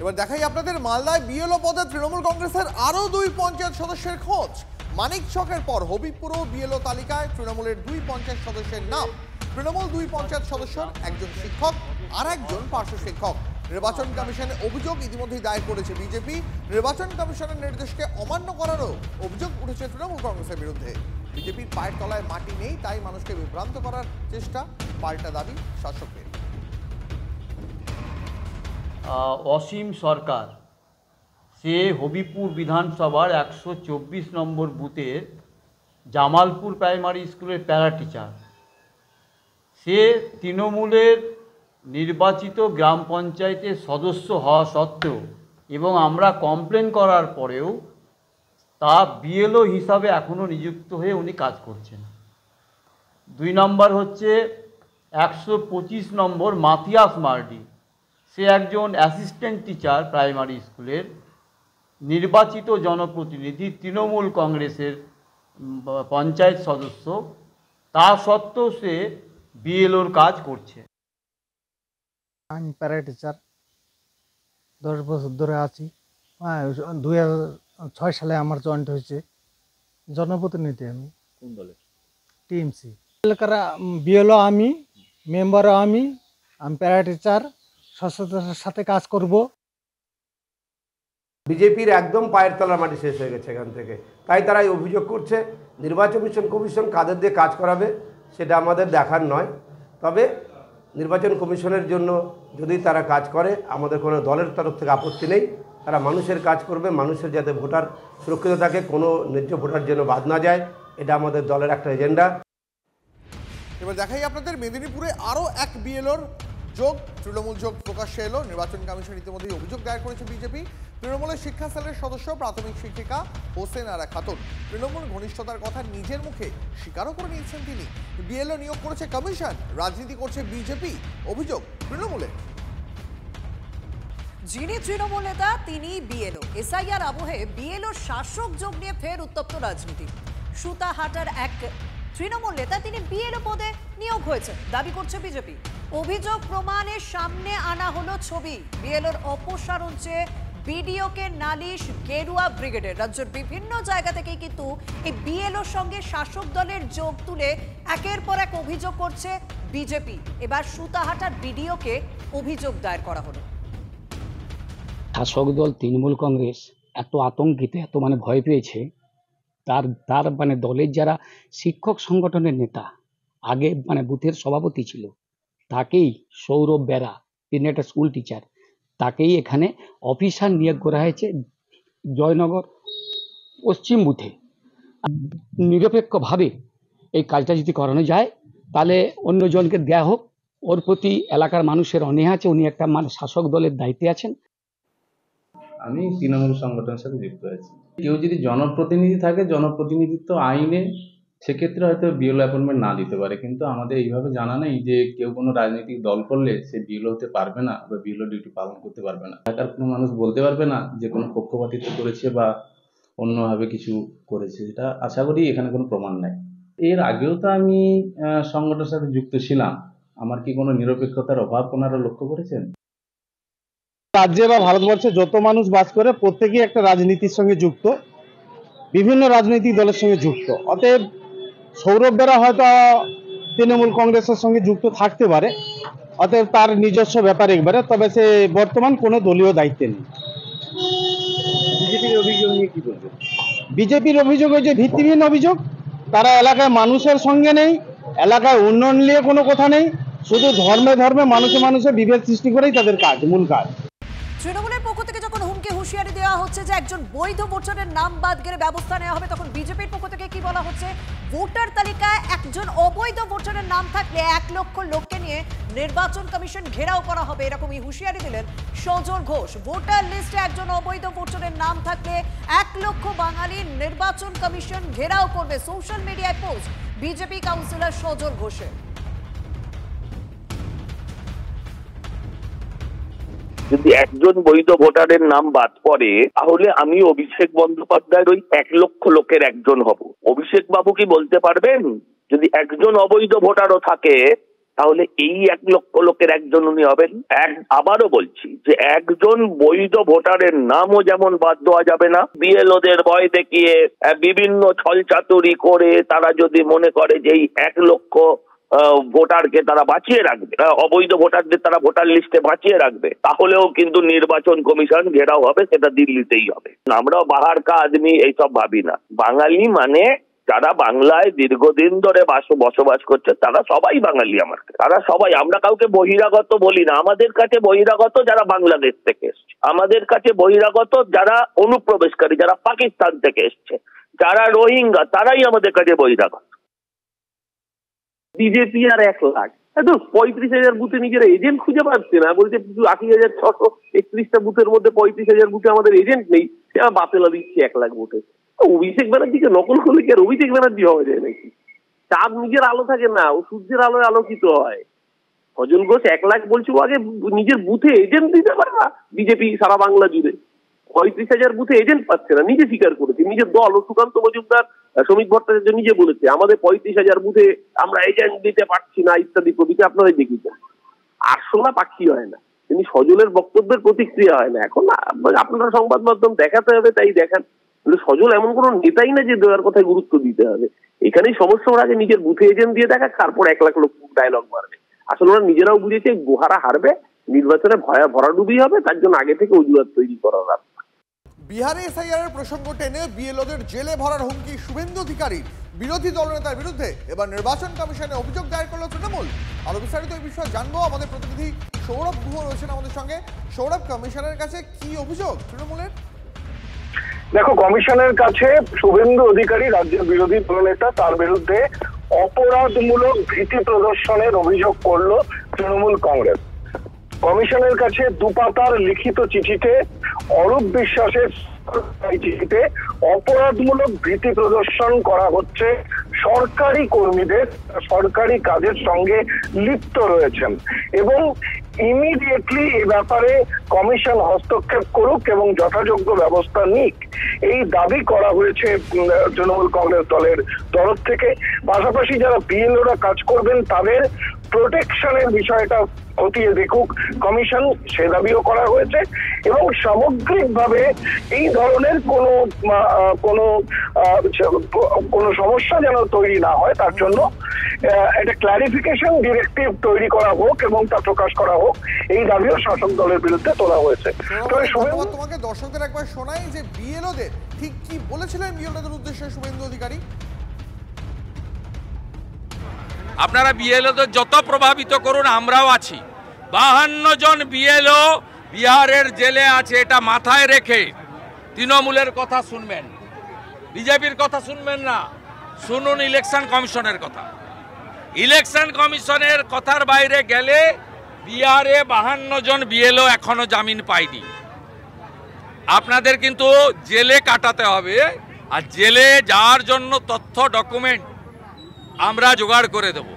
এবার দেখাই আপনাদের মালদায় বিএলও পদে তৃণমূল কংগ্রেসের আরো 2 পঞ্চায়েত সদস্যের খোঁজ। মানিকচকের পর হবিবপুরও বিএলও তালিকায় তৃণমূলের 2 পঞ্চায়েত সদস্যের নাম। তৃণমূল 2 পঞ্চায়েত সদস্যর একজন শিক্ষক আর একজন পার্শ্ব শিক্ষক। নির্বাচন কমিশনে অভিযোগ ইতিমধ্যেই দায়ের করেছে বিজেপি। নির্বাচন কমিশনের নির্দেশকে অমান্য করারও অভিযোগ উঠেছে তৃণমূল কংগ্রেসের বিরুদ্ধে। বিজেপির পায়ের তলায় মাটি নেই, তাই মানুষকে বিভ্রান্ত করার চেষ্টা, পাল্টা দাবি শাসকের। অসীম সরকার, সে হবিপুর বিধানসভার 124 নম্বর বুথের জামালপুর প্রাইমারি স্কুলের প্যারা টিচার। সে তৃণমূলের নির্বাচিত গ্রাম পঞ্চায়েতের সদস্য হওয়া সত্ত্বেও এবং আমরা কমপ্লেন করার পরেও তা বিএলও হিসাবে এখনও নিযুক্ত হয়ে উনি কাজ করছেন। 2 নম্বর হচ্ছে 125 নম্বর মাথিয়াস মার্ডি। সে একজন অ্যাসিস্ট্যান্ট টিচার প্রাইমারি স্কুলের, নির্বাচিত জনপ্রতিনিধি, তৃণমূল কংগ্রেসের পঞ্চায়েত সদস্য, তা সত্ত্বেও সে বিএলওর কাজ করছে। আমি প্যারা টিচার 10 বছর ধরে আছি। 2006 সালে আমার জয়েন্ট হয়েছে। জনপ্রতিনিধি আমি। কোন দলে? টিএমসি। এলাকার বিএলও আমি, মেম্বারও আমি প্যারা টিচার, সচেতনতার সাথে কাজ করব। বিজেপির একদম পায়ের তলার মাটি শেষ হয়ে গেছে এখান থেকে, তাই তারা অভিযোগ করছে নির্বাচন কমিশন কাদের দিয়ে কাজ করাবে, সেটা আমাদের দেখার নয়। তবে নির্বাচন কমিশনের জন্য যদি তারা কাজ করে আমাদের কোনো দলের তরফ থেকে আপত্তি নেই। তারা মানুষের কাজ করবে, মানুষের যাতে ভোটার সুরক্ষিত থাকে, কোনো ন্যায্য ভোটার যেন বাদ না যায়, এটা আমাদের দলের একটা এজেন্ডা। এবার দেখাই আপনাদের মেদিনীপুরে আরও এক বিএলওর যোগ, তৃণমূল যোগ প্রকাশ্যে এলো। নির্বাচন কমিশন ইতিমধ্যেই অভিযোগ দায়ের করেছে বিজেপি। তৃণমূলের শিক্ষা সেলের সদস্য প্রাথমিক শিক্ষিকা হোসেন আরা খাতুন তৃণমূল ঘনিষ্ঠতার কথা নিজের মুখে স্বীকারও করে নিয়েছেন তিনি। বিএলও নিয়োগ করেছে কমিশন, রাজনীতি করছে বিজেপি, অভিযোগ তৃণমূলের। যিনি তৃণমূল নেতা তিনি বিএলও। এসআইআর আবহে বিএলও শাসক যোগ নিয়ে ফের উত্তপ্ত রাজনীতি। সুতাহাটার এক তৃণমূল নেতা তিনি বিএলও পদে নিয়োগ হয়েছে দাবি করছে বিজেপি। অভিযোগ প্রমাণের সামনে আনা হলো ছবি। বিএলওর অপসারণ চেয়ে বিডিওকে নালিশ গেরুয়া ব্রিগেডের। রাজ্যের বিভিন্ন জায়গা থেকে কিন্তু এই বিএলওর সঙ্গে শাসক দলের যোগ তুলে একের পর এক অভিযোগ করছে বিজেপি। এবার সুতাহাটার বিডিওকে অভিযোগ দায়ের করা হলো। শাসক দল তৃণমূল কংগ্রেস এত আতঙ্কিত, এত ভয় পেয়েছে, তার দলের যারা শিক্ষক সংগঠনের নেতা, আগে বুথের সভাপতি ছিল, তাকেই সৌরভ বেরা, তিনি একটা স্কুল টিচার, তাকেই এখানে অফিসার নিয়োগ করা হয়েছে জয়নগর পশ্চিম বুথে। নিরপেক্ষভাবে এই কাজটা যদি করানো যায় তাহলে অন্যজনকে দেয়া হোক। ওর প্রতি এলাকার মানুষের অনীহা আছে, উনি একটা শাসক দলের দায়িত্বে আছেন। আমি তৃণমূল সংগঠনের সাথে যুক্ত আছি। কেউ যদি জনপ্রতিনিধি থাকে, জনপ্রতিনিধিত্ব আইনে, সেক্ষেত্রে হয়তো বিএলও অ্যাপয়েন্টমেন্ট না দিতে পারে, কিন্তু আমাদের এইভাবে জানা নেই যে কেউ কোনো রাজনৈতিক দল করলে সে বিএলও হতে পারবে না বা বিএলও ডিউটি পালন করতে পারবে না। এলাকার কোনো মানুষ বলতে পারবে না যে কোনো পক্ষপাতিত্ব করেছে বা অন্যভাবে কিছু করেছে, যেটা আশা করি এখানে কোনো প্রমাণ নাই। এর আগেও তো আমি সংগঠনের সাথে যুক্ত ছিলাম, আমার কি কোনো নিরপেক্ষতার অভাব ওনারা লক্ষ্য করেছেন? রাজ্যে বা ভারতবর্ষে যত মানুষ বাস করে প্রত্যেকেই একটা রাজনীতির সঙ্গে যুক্ত, বিভিন্ন রাজনৈতিক দলের সঙ্গে যুক্ত। অতএব সৌরভ বেরা হয়তো তৃণমূল কংগ্রেসের সঙ্গে যুক্ত থাকতে পারে, অতএব তার নিজস্ব ব্যাপার একবারে, তবে সে বর্তমান কোনো দলীয় দায়িত্বে নেই। বিজেপির অভিযোগ নিয়ে কি বলবেন? বিজেপির অভিযোগ হচ্ছে ভিত্তিহীন অভিযোগ। তারা এলাকায় মানুষের সঙ্গে নেই, এলাকায় উন্নয়ন নিয়ে কোনো কথা নেই, শুধু ধর্মে ধর্মে মানুষে বিভেদ সৃষ্টি করেই তাদের কাজ, মূল কাজ। তৃণমূলের পক্ষ থেকে যখন হুমকি হুঁশিয়ারি দেওয়া হচ্ছে যে একজন বৈধ ভোটারের নাম বাদ গেলে ব্যবস্থা নেওয়া হবে, তখন বিজেপির পক্ষ থেকে কি বলা হচ্ছে? ভোটার তালিকায় একজন অবৈধ ভোটারের নাম থাকলে 1 লক্ষ লোককে নিয়ে নির্বাচন কমিশন ঘেরাও করা হবে, এরকমই হুঁশিয়ারি দিলেন সজল ঘোষ। ভোটার লিস্টে একজন অবৈধ ভোটারের নাম থাকলে 1 লক্ষ বাঙালি নির্বাচন কমিশন ঘেরাও করবে, সোশ্যাল মিডিয়ায় পোস্ট বিজেপি কাউন্সিলর সজল ঘোষের। যদি একজন বৈধ ভোটারের নাম বাদ পড়ে তাহলে আমি অভিষেক বন্দ্যোপাধ্যায়ের ওই 1 লক্ষ লোকের একজন হব। অভিষেক বাবু কি বলতে পারবেন যদি একজন অবৈধ ভোটারও থাকে তাহলে এই 1 লক্ষ লোকের একজন উনি হবেন? আবারও বলছি যে একজন বৈধ ভোটারের নামও যেমন বাদ দেওয়া যাবে না। বিএলওদের ভয় দেখিয়ে বিভিন্ন ছলচাতুরি করে তারা যদি মনে করে যে এই 1 লক্ষ ভোটারকে তারা বাঁচিয়ে রাখবে, অবৈধ ভোটারদের তারা ভোটার লিস্টে বাঁচিয়ে রাখবে, তাহলেও কিন্তু নির্বাচন কমিশন ঘেরাও হবে, সেটা দিল্লিতেই হবে। আমরাও বাহার কা আদমি এইসব ভাবি না। বাঙালি মানে যারা বাংলায় দীর্ঘদিন ধরে বসবাস করছে তারা সবাই বাঙালি। তারা সবাই, আমরা কাউকে বহিরাগত বলি না। আমাদের কাছে বহিরাগত যারা বাংলাদেশ থেকে এসছে, আমাদের কাছে বহিরাগত যারা অনুপ্রবেশকারী, যারা পাকিস্তান থেকে এসছে, যারা রোহিঙ্গা, তারাই আমাদের কাছে বহিরাগত। বিজেপি আর 1 লাখ 35,000 বুথে নিজেরা এজেন্ট খুঁজে পাচ্ছে না, বলছে 80,631টা বুথের মধ্যে 35,000 বুথে আমাদের এজেন্ট নেই, বাতিল দিচ্ছে 1 লাখ ভোটে। অভিষেক ব্যানার্জিকে নকল করলে কি আর অভিষেক ব্যানার্জি হওয়া যায় নাকি? চাঁদ নিজের আলো থাকে না, ও সূর্যের আলোয় আলোকিত হয়। সজল ঘোষ 1 লাখ বলছে, ও আগে নিজের বুথে এজেন্ট দিতে পারে না। বিজেপি সারা বাংলা জুড়ে 35,000 বুথে এজেন্ট পাচ্ছে না, নিজে স্বীকার করেছে। নিজের দল, সুকান্ত মজুমদার, শ্রমিক ভট্টাচার্য নিজে বলেছে আমাদের 35,000 বুথে আমরা এজেন্ট দিতে পারছি না ইত্যাদি প্রভৃতি। আপনারাই দেখেছেন, আরশোলা পাখি হয় না, তিনি সজলের বক্তব্যের প্রতিক্রিয়া হয় না। এখন আপনারা সংবাদ মাধ্যম দেখাতে হবে তাই দেখান, সজল এমন কোন নেতাই না যে দেওয়ার কথায় গুরুত্ব দিতে হবে। এখানেই সমস্যা, ওরা আগে নিজের বুথে এজেন্ট দিয়ে দেখা, তারপর 1 লাখ লোক ডায়লগ মারবে। আসলে ওরা নিজেরাও বুঝেছে গোহারা হারবে, নির্বাচনে ভরাডুবি হবে, তার জন্য আগে থেকে অজুহাত তৈরি করা রাস্তা। বিহারে এসআইআর এর প্রসঙ্গ টেনে বিএলওদের জেলে ভরার হুমকি শুভেন্দু অধিকারীর। বিরোধী দলনেতার বিরুদ্ধে এবার নির্বাচন কমিশনে অভিযোগ দায়ের করল তৃণমূল। আরো বিস্তারিত এই বিষয়ে জানবো, আমাদের প্রতিনিধি সৌরভ গুহ রয়েছেন আমাদের সঙ্গে। সৌরভ, কমিশনের কাছে কি অভিযোগ তৃণমূলের? দেখো, কমিশনের কাছে শুভেন্দু অধিকারী রাজ্যের বিরোধী দলনেতা, তার বিরুদ্ধে অপরাধমূলক ভীতি প্রদর্শনের অভিযোগ করলো তৃণমূল কংগ্রেস। কমিশনের কাছে দুপাতার লিখিত চিঠিতে অরূপ বিশ্বাসের চিঠিতে অপরাধমূলক ভীতি প্রদর্শন করা হচ্ছে সরকারি কর্মীদের, সরকারি কাজের সঙ্গে লিপ্ত রয়েছেন, এবং ইমিডিয়েটলি এই ব্যাপারে কমিশন হস্তক্ষেপ করুক এবং যথাযোগ্য ব্যবস্থা নিক, এই দাবি করা হয়েছে তৃণমূল কংগ্রেস দলের তরফ থেকে। পাশাপাশি যারা বিএলওরা কাজ করবেন তাদের প্রোটেকশনের বিষয়টা খতিয়ে দেখুক কমিশন, সে দাবিও করা হয়েছে। এবং সামগ্রিকভাবে এই ধরনের কোনো সমস্যা যেন তৈরি না হয় তার জন্য একটা ক্লারিফিকেশন ডিরেক্টিভ তৈরি করা হোক এবং তা প্রকাশ করা হোক, এই দাবিও শাসক দলের বিরুদ্ধে তোলা হয়েছে। তোমাকে দর্শকদের একবার শোনাই যে বিএলওদের ঠিক কি বলেছিলেন বিএলওদের উদ্দেশ্যে শুভেন্দু অধিকারী। আপনারা বিএলওদের যত প্রভাবিত করুন, আমরাও আছি। 52 জন বিএলও বিহারের জেলে আছে, এটা মাথায় রেখে তৃণমূলের কথা শুনবেন, বিজেপির কথা শুনবেন না। শুনুন ইলেকশন কমিশনের কথা। ইলেকশন কমিশনের কথার বাইরে গেলে বিহারে 52 জন বিএলও এখনো জামিন পায়নি। আপনাদের কিন্তু জেলে কাটাতে হবে, আর জেলে যাওয়ার জন্য তথ্য ডকুমেন্ট আমরা জোগাড় করে দেব।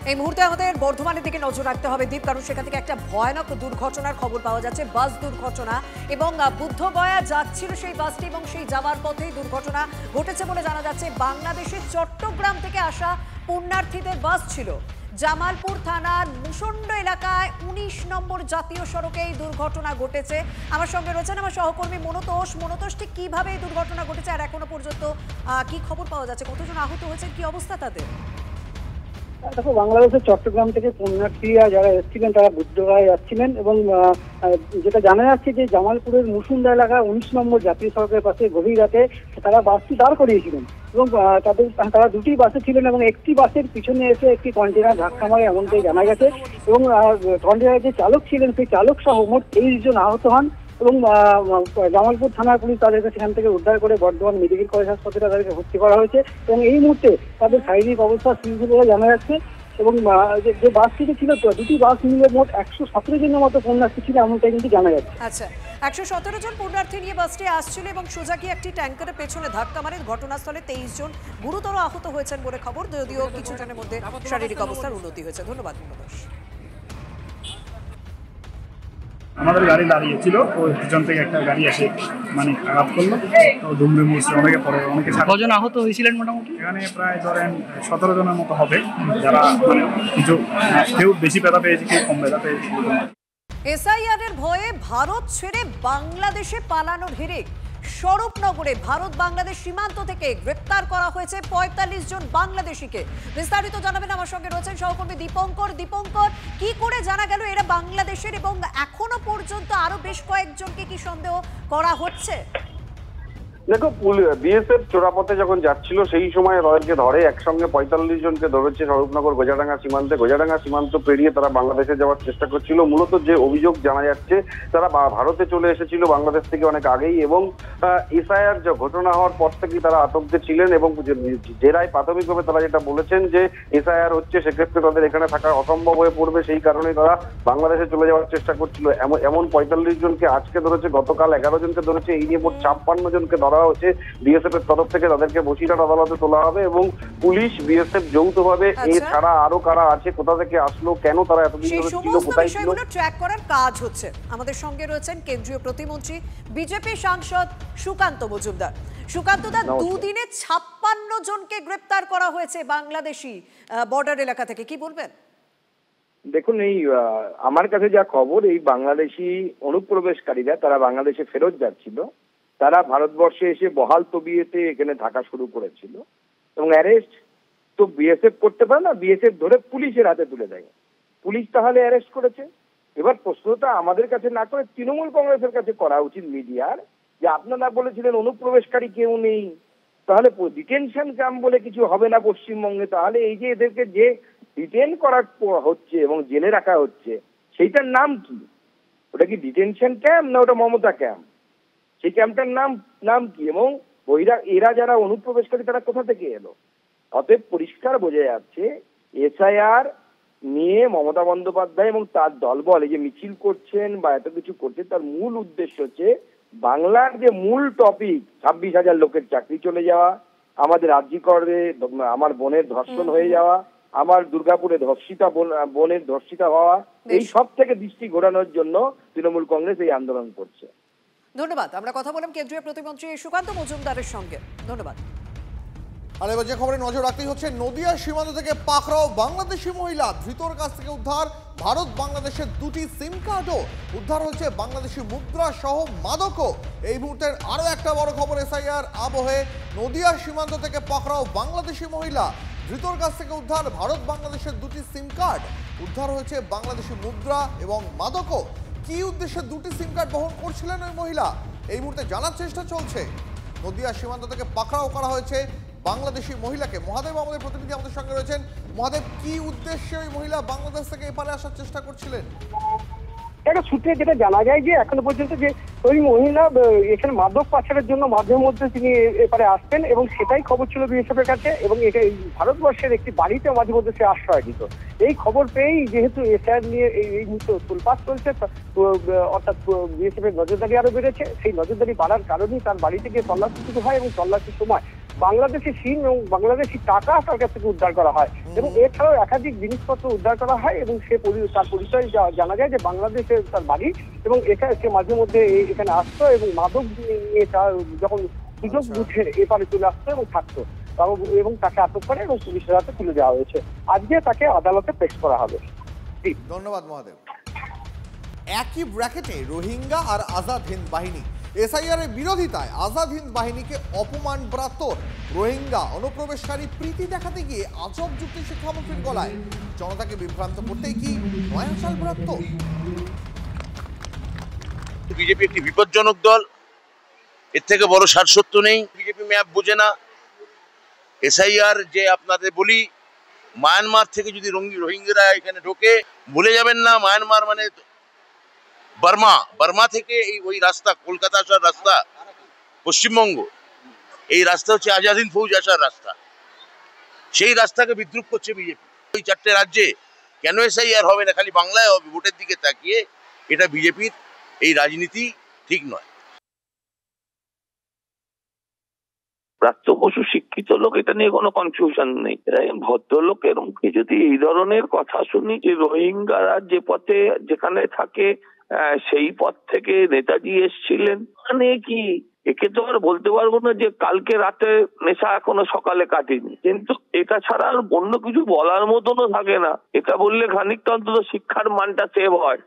এই মুহূর্তে আমাদের বর্ধমানের দিকে নজর রাখতে হবে দীপ, কারণ সেখান থেকে একটা ভয়ানক দুর্ঘটনার খবর পাওয়া যাচ্ছে, বাস দুর্ঘটনা। এবং বুদ্ধগয়া যাচ্ছিল সেই বাসটি এবং সেই যাওয়ার পথেই দুর্ঘটনা ঘটেছে বলে জানা যাচ্ছে। বাংলাদেশের চট্টগ্রাম থেকে আসা পুণ্যার্থীদের বাস ছিল। জামালপুর থানার মুসন্ড এলাকায় 19 নম্বর জাতীয় সড়কে এই দুর্ঘটনা ঘটেছে। আমার সঙ্গে রয়েছেন আমার সহকর্মী মনোতোষ। মনোতোষ, ঠিক কিভাবে এই দুর্ঘটনা ঘটেছে আর এখনো পর্যন্ত কি খবর পাওয়া যাচ্ছে, কতজন আহত হয়েছেন, কি অবস্থা তাদের? দেখো, বাংলাদেশের চট্টগ্রাম থেকে পুণ্যার্থীরা যারা এসেছিলেন তারা বুদ্ধগয়ায় যাচ্ছিলেন, এবং যেটা জানা যাচ্ছে যে জামালপুরের মুসুন্দা এলাকা 19 নম্বর জাতীয় সড়কের পাশে গভীর রাতে তারা বাসটি দাঁড় করিয়েছিলেন, এবং তারা দুটি বাসে ছিলেন, এবং একটি বাসের পিছনে এসে একটি কন্টেনার ধাক্কা মারে এমনটাই জানা গেছে। এবং কন্টেনারের যে চালক ছিলেন সেই চালক সহ মোট 23 জন আহত হন, এবং জামালপুর থানার পুলিশ তাদেরকে সেখান থেকে উদ্ধার করে বর্ধমান মেডিকেল কলেজ হাসপাতালে তাদেরকে ভর্তি করা হয়েছে, এবং এই মুহূর্তে তাদের শারীরিক অবস্থা স্থিতিশীল বলে জানা যাচ্ছে। এবং যে বাসটিতে ছিল দুটি বাস মিলে মোট 117 জনের মতো পুণ্যার্থী ছিল এমনটাই কিন্তু জানা যাচ্ছে। আচ্ছা, 117 জন পুণ্যার্থী নিয়ে বাসটি আসছিল এবং সোজা গিয়ে একটি ট্যাঙ্কারের পেছনে ধাক্কা মারে। ঘটনাস্থলে 23 জন গুরুতর আহত হয়েছেন বলে খবর, যদিও কিছু জনের মধ্যে শারীরিক অবস্থার উন্নতি হয়েছে। ধন্যবাদ মনোতোষ। আমাদের গাড়ি দাঁড়িয়েছিল, ওই পিছন থেকে একটা গাড়ি এসে মানে আঘাত করলো, তো দুমড়ে মুচড়ে অনেকে পরে অনেকে। কজন আহত হয়েছিলেন মোটামুটি? এখানে প্রায় ধরেন 17 জনের মতো হবে, যারা মানে কিছু কেউ বেশি ব্যথা পেয়েছে, কেউ কম ব্যথা পেয়েছে। এসআইআর এর ভয়ে ভারত ছেড়ে বাংলাদেশে পালানোর হিড়িক। স্বরূপনগরে ভারত বাংলাদেশ সীমান্ত থেকে গ্রেপ্তার করা হয়েছে 45 জন বাংলাদেশিকে। বিস্তারিত জানাবেন আমার সঙ্গে রয়েছেন সহকর্মী দীপঙ্কর। দীপঙ্কর, কি করে জানা গেল এরা বাংলাদেশের, এবং এখনো পর্যন্ত আরো বেশ কয়েকজনকে কি সন্দেহ করা হচ্ছে? দেখো, বিএসএফ চোরাপথে যখন যাচ্ছিল সেই সময় রয়্যালকে ধরে, একসঙ্গে 45 জনকে ধরেছে স্বরূপনগর গোজাডাঙ্গা সীমান্তে। গোজাডাঙ্গা সীমান্ত পেরিয়ে তারা বাংলাদেশে যাওয়ার চেষ্টা করছিল। মূলত যে অভিযোগ জানা যাচ্ছে, তারা ভারতে চলে এসেছিল বাংলাদেশ থেকে অনেক আগেই, এবং এসআইআর যে ঘটনা হওয়ার পর থেকেই তারা আতঙ্কে ছিলেন, এবং জেরায় প্রাথমিকভাবে তারা যেটা বলেছেন যে এসআইআর হচ্ছে, সেক্ষেত্রে তাদের এখানে থাকা অসম্ভব হয়ে পড়বে, সেই কারণে তারা বাংলাদেশে চলে যাওয়ার চেষ্টা করছিল। এমন 45 জনকে আজকে ধরেছে, গতকাল 11 জনকে ধরেছে, এই নিয়ে মোট 56 জনকে ধরা হচ্ছে। বিএসএফ এর তরফ থেকে তাদেরকে বসিরহাট আদালতে তোলা হবে, এবং পুলিশ বিএসএফ যৌথভাবে এছাড়া আরো কারা আছে, কোথা থেকে আসলো, কেন তারা এতদিন ধরে ছিল, কোথায় ছিল, ট্র্যাক করার কাজ হচ্ছে। আমাদের সঙ্গে রয়েছেন কেন্দ্রীয় প্রতিমন্ত্রী বিজেপি সাংসদ সুকান্ত মজুমদার। সুকান্ত দা, দুদিনে 56 জনকে গ্রেপ্তার করা হয়েছে বাংলাদেশি বর্ডার এলাকা থেকে, কি বলবেন? দেখুন, এই আমার কাছে যা খবর, এই বাংলাদেশি অনুপ্রবেশকারীরা তারা বাংলাদেশে ফেরত যাচ্ছিল, তারা ভারতবর্ষে এসে বহাল তবিয়েতে এখানে থাকা শুরু করেছিল, এবং অ্যারেস্ট তো বিএসএফ করতে পারে না, বিএসএফ ধরে পুলিশের হাতে তুলে দেয়। পুলিশ তাহলে অ্যারেস্ট করেছে। এবার প্রশ্নটা আমাদের কাছে না করে তৃণমূল কংগ্রেসের কাছে করা উচিত মিডিয়ার, যে আপনারা বলেছিলেন অনুপ্রবেশকারী কেউ নেই, তাহলে ডিটেনশন ক্যাম্প বলে কিছু হবে না পশ্চিমবঙ্গে, তাহলে এই যে এদেরকে যে ডিটেন করা হচ্ছে এবং জেলে রাখা হচ্ছে সেইটার নাম কি? ওটা কি ডিটেনশন ক্যাম্প না ওটা মমতা ক্যাম্প? সেই ক্যাম্পটার নাম কি? এবং এরা যারা অনুপ্রবেশকারী তারা কোথা থেকে এলো? অতএব পরিষ্কার বোঝা যাচ্ছে এসআইআর নিয়ে মমতা বন্দ্যোপাধ্যায় এবং তার দলবল এই যে মিছিল করছেন বা এত কিছু করছেন, তার মূল উদ্দেশ্য হচ্ছে বাংলার যে মূল টপিক 26,000 লোকের চাকরি চলে যাওয়া, আমাদের রাজ্যিকরে আমার বোনের ধর্ষণ হয়ে যাওয়া, আমার দুর্গাপুরে বোনের ধর্ষিতা হওয়া, এই সব থেকে দৃষ্টি ঘোরানোর জন্য তৃণমূল কংগ্রেস এই আন্দোলন করছে। ধন্যবাদ। আমরা কথা বললাম কেন্দ্রীয় প্রতিমন্ত্রী সুকান্ত মজুমদারের সঙ্গে। ধন্যবাদ। আর এবার যে খবরে নজর রাখতেই হচ্ছে, নদিয়া সীমান্ত থেকে পাকড়াও বাংলাদেশি মহিলা, ধৃতর কাছ থেকে উদ্ধার ভারত বাংলাদেশের 2টি সিম কার্ডও উদ্ধার হচ্ছে, বাংলাদেশি মুদ্রা সহ মাদকও। এই মুহূর্তের আরো একটা বড় খবর, এসআইআর আবহে নদিয়া সীমান্ত থেকে পাকড়াও বাংলাদেশি মহিলা, ধৃতর কাছ থেকে উদ্ধার ভারত বাংলাদেশের 2টি সিম কার্ড, উদ্ধার হয়েছে বাংলাদেশি মুদ্রা এবং মাদকও। কি উদ্দেশ্যে 2টি সিম কার্ড বহন করছিলেন ওই মহিলা, এই মুহূর্তে জানার চেষ্টা চলছে। নদিয়া সীমান্ত থেকে পাকড়াও করা হয়েছে বাংলাদেশি মহিলাকে। মহাদেব আমাদের প্রতিনিধি আমাদের সঙ্গে রয়েছেন। মহাদেব, কি উদ্দেশ্যে ওই মহিলা বাংলাদেশ থেকে এপারে আসার চেষ্টা করছিলেন? একটা সূত্রে যেটা জানা যায় যে এখনো পর্যন্ত যে ওই মহিলা এখানে মাদক পাচারের জন্য মাঝে মধ্যে তিনি এপারে আসতেন এবং সেটাই খবর ছিল বিএসএফ এর কাছে, এবং ভারতবর্ষের একটি বাড়িতে মাঝে মধ্যে সে আশ্রয় দিত। এই খবর পেয়েই যেহেতু এসআইআর নিয়ে এই মুহূর্তে তোলপাড় চলছে, অর্থাৎ বিএসএফ এর নজরদারি আরো বেড়েছে। সেই নজরদারি বাড়ার কারণেই তার বাড়িতে গিয়ে তল্লাশি শুরু হয় এবং তল্লাশির সময় বাংলাদেশি সিম এবং বাংলাদেশি টাকা তার কাছ থেকে উদ্ধার করা হয় এবং এছাড়াও একাধিক জিনিসপত্র উদ্ধার করা হয় এবং তার পরিচয় জানা যায় যে বাংলাদেশের তার বাড়ি, এবং এখানে সে মাঝে মধ্যে এখানে আসতো এবং মাদক নিয়ে যখন সুযোগ বুঝে এপারে চলে আসতো এবং থাকতো, এবং তাকে আটক করে এবং পুলিশের হাতে তুলে দেওয়া হয়েছে। আজকে তাকে আদালতে পেশ করা হবে। ধন্যবাদ মহাদেব। একই ব্র্যাকেটে রোহিঙ্গা আর আজাদ হিন্দ বাহিনী, এসআইআর এর বিরোধিতায় আজাদ হিন্দ বাহিনীকে অপমান ব্রাত্তর। রোহিঙ্গা অনুপ্রবেশকারী প্রীতি দেখাতে গিয়ে আজব যুক্তি শিক্ষামন্ত্রীর গলায়, জনতাকে বিভ্রান্ত করতেই কি নয়া চাল ব্রাত্য? বিজেপি একটি বিপজ্জনক দল, এর থেকে বড় সারসত্য নেই। বিজেপি ম্যাপ বোঝে না। এসআইআর যে আপনাদের বলি, মায়ানমার থেকে যদি রোহিঙ্গারা এখানে ঢোকে, ভুলে যাবেন না মায়ানমার মানে বার্মা থেকে ওই রাস্তা, কলকাতা আসার রাস্তা, পশ্চিমবঙ্গ, এই রাস্তা হচ্ছে আজাদ হিন্দ ফৌজ আসার রাস্তা। সেই রাস্তাকে বিদ্রুপ করছে বিজেপি। ওই 4টে রাজ্যে কেন এসআইআর হবে না, খালি বাংলায় হবে ভোটের দিকে তাকিয়ে, এটা বিজেপির এই রাজনীতি ঠিক নয়। প্রাচ্য বসু শিক্ষিত লোক, এটা নিয়ে কোনো কনফিউশন নেই। ভদ্রলোকের মুখে যদি এই ধরনের কথা শুনি যে রোহিঙ্গারা যে পথে যেখানে থাকে সেই পথ থেকে নেতাজি এসছিলেন, মানে কি? একে তো আর বলতে পারবো না যে কালকে রাতে নেশা এখনো সকালে কাটেনি, কিন্তু এটা ছাড়া আর অন্য কিছু বলার মতনও থাকে না। এটা বললে খানিকটা অন্তত শিক্ষার মানটা সেভ হয়।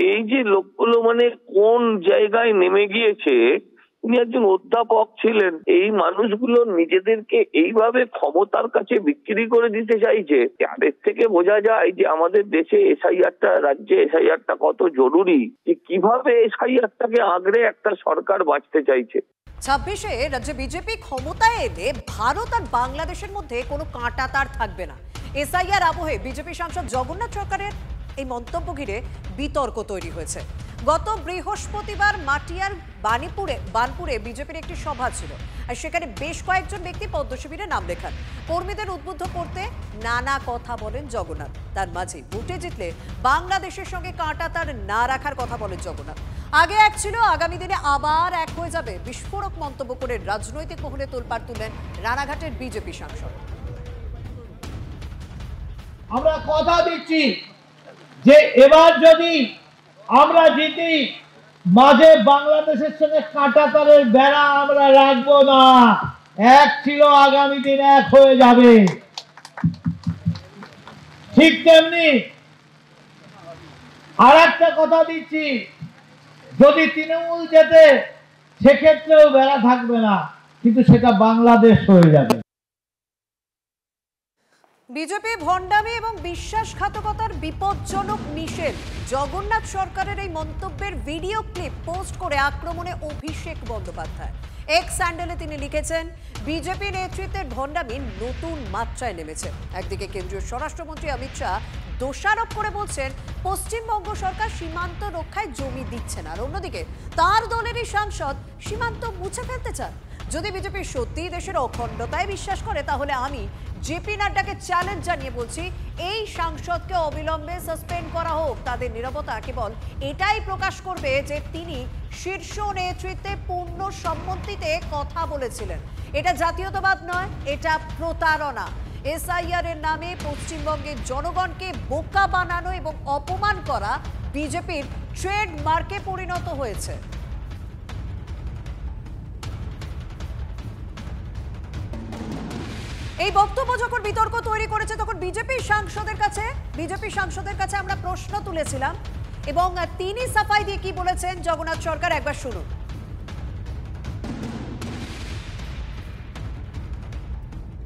এই যে লোকগুলো মানে কোন জায়গায় নেমে গিয়েছে, উনি একজন অধ্যাপক ছিলেন, এই মানুষগুলো নিজেদেরকে এইভাবে ক্ষমতার কাছে বিক্রি করে দিতে চাইছে। এর থেকে বোঝা যায় যে আমাদের দেশে এসআইআরটা, রাজ্যে এসআইআরটা কত জরুরি, যে কিভাবে এসআইআরটাকে আগড়ে একটা সরকার বাঁচতে চাইছে। 26-এ রাজ্যে বিজেপি ক্ষমতায় এলে ভারত আর বাংলাদেশের মধ্যে কোনো কাঁটা তার থাকবে না। এসআইআর আবহে বিজেপি সাংসদ জগন্নাথ সরকারের এই মন্তব্য ঘিরে বিতর্ক তৈরি হয়েছে। গত বৃহস্পতিবার মাটিয়ার বানপুরে বিজেপির একটি সভা ছিল, আর সেখানে বেশ কয়েকজন ব্যক্তি পদ্ম শিবিরে নাম লেখান। কর্মীদের উদ্বুদ্ধ করতে নানা কথা বলেন জগন্নাথ। তার মাঝে ভোটে জিতলে বাংলাদেশের সঙ্গে কাঁটা তার না রাখার কথা বলেন জগন্নাথ। আগে এক ছিল, আগামী দিনে আবার এক হয়ে যাবে, বিস্ফোরক মন্তব্য করে রাজনৈতিক মহলে তোলপাড় তুললেন রানাঘাটের বিজেপি সাংসদ। আমরা কথা দিচ্ছি যে এবার যদি আমরা জিতি, মাঝে বাংলাদেশের সঙ্গে কাঁটাতারের বেড়া আমরা রাখবো না। এক ছিল, আগামী দিন এক হয়ে যাবে। ঠিক তেমনি আর একটা কথা দিচ্ছি, যদি তৃণমূল জেতে সেক্ষেত্রেও বেড়া থাকবে না, কিন্তু সেটা বাংলাদেশ হয়ে যাবে। বিজেপি ভণ্ডামি এবং বিশ্বাসঘাতকতার বিপজ্জনক মিশেল। জগন্নাথ সরকারের এই মন্তব্যের ভিডিও ক্লিপ পোস্ট করে আক্রমণে অভিষেক বন্দ্যোপাধ্যায়। এক্স স্যান্ডেলে তিনি লিখেছেন, বিজেপি নেতৃত্বের ভণ্ডামি নতুন মাত্রায় নেমেছে। একদিকে কেন্দ্রীয় স্বরাষ্ট্রমন্ত্রী অমিত শাহ দোষারোপ করে বলছেন পশ্চিমবঙ্গ সরকার সীমান্ত রক্ষায় জমি দিচ্ছে না, আর অন্যদিকে তার দলেরই সাংসদ সীমান্ত মুছে ফেলতে চান। যদি বিজেপি সত্যিই দেশের অখণ্ডতায় বিশ্বাস করে, তাহলে আমি জেপি নাড্ডাকে চ্যালেঞ্জ জানিয়ে বলছি, এই সাংসদকে অবিলম্বে সাসপেন্ড করা হোক। তাদের নীরবতা কেবল এটাই প্রকাশ করবে যে তিনি শীর্ষ নেতৃত্বে পূর্ণ সম্মতিতে কথা বলেছিলেন। এটা জাতীয়তাবাদ নয়, এটা প্রতারণা। এসআইআর এর নামে পশ্চিমবঙ্গের জনগণকে বোকা বানানো এবং অপমান করা বিজেপির ট্রেডমার্কে পরিণত হয়েছে। এই বক্তব্য যখন বিতর্ক তৈরি করেছে, তখন বিজেপি সাংসদের কাছে আমরা প্রশ্ন তুলেছিলাম এবং তিনি সাফাই দিয়ে কি বলেছেন জগন্নাথ সরকার, একবার শুনুন।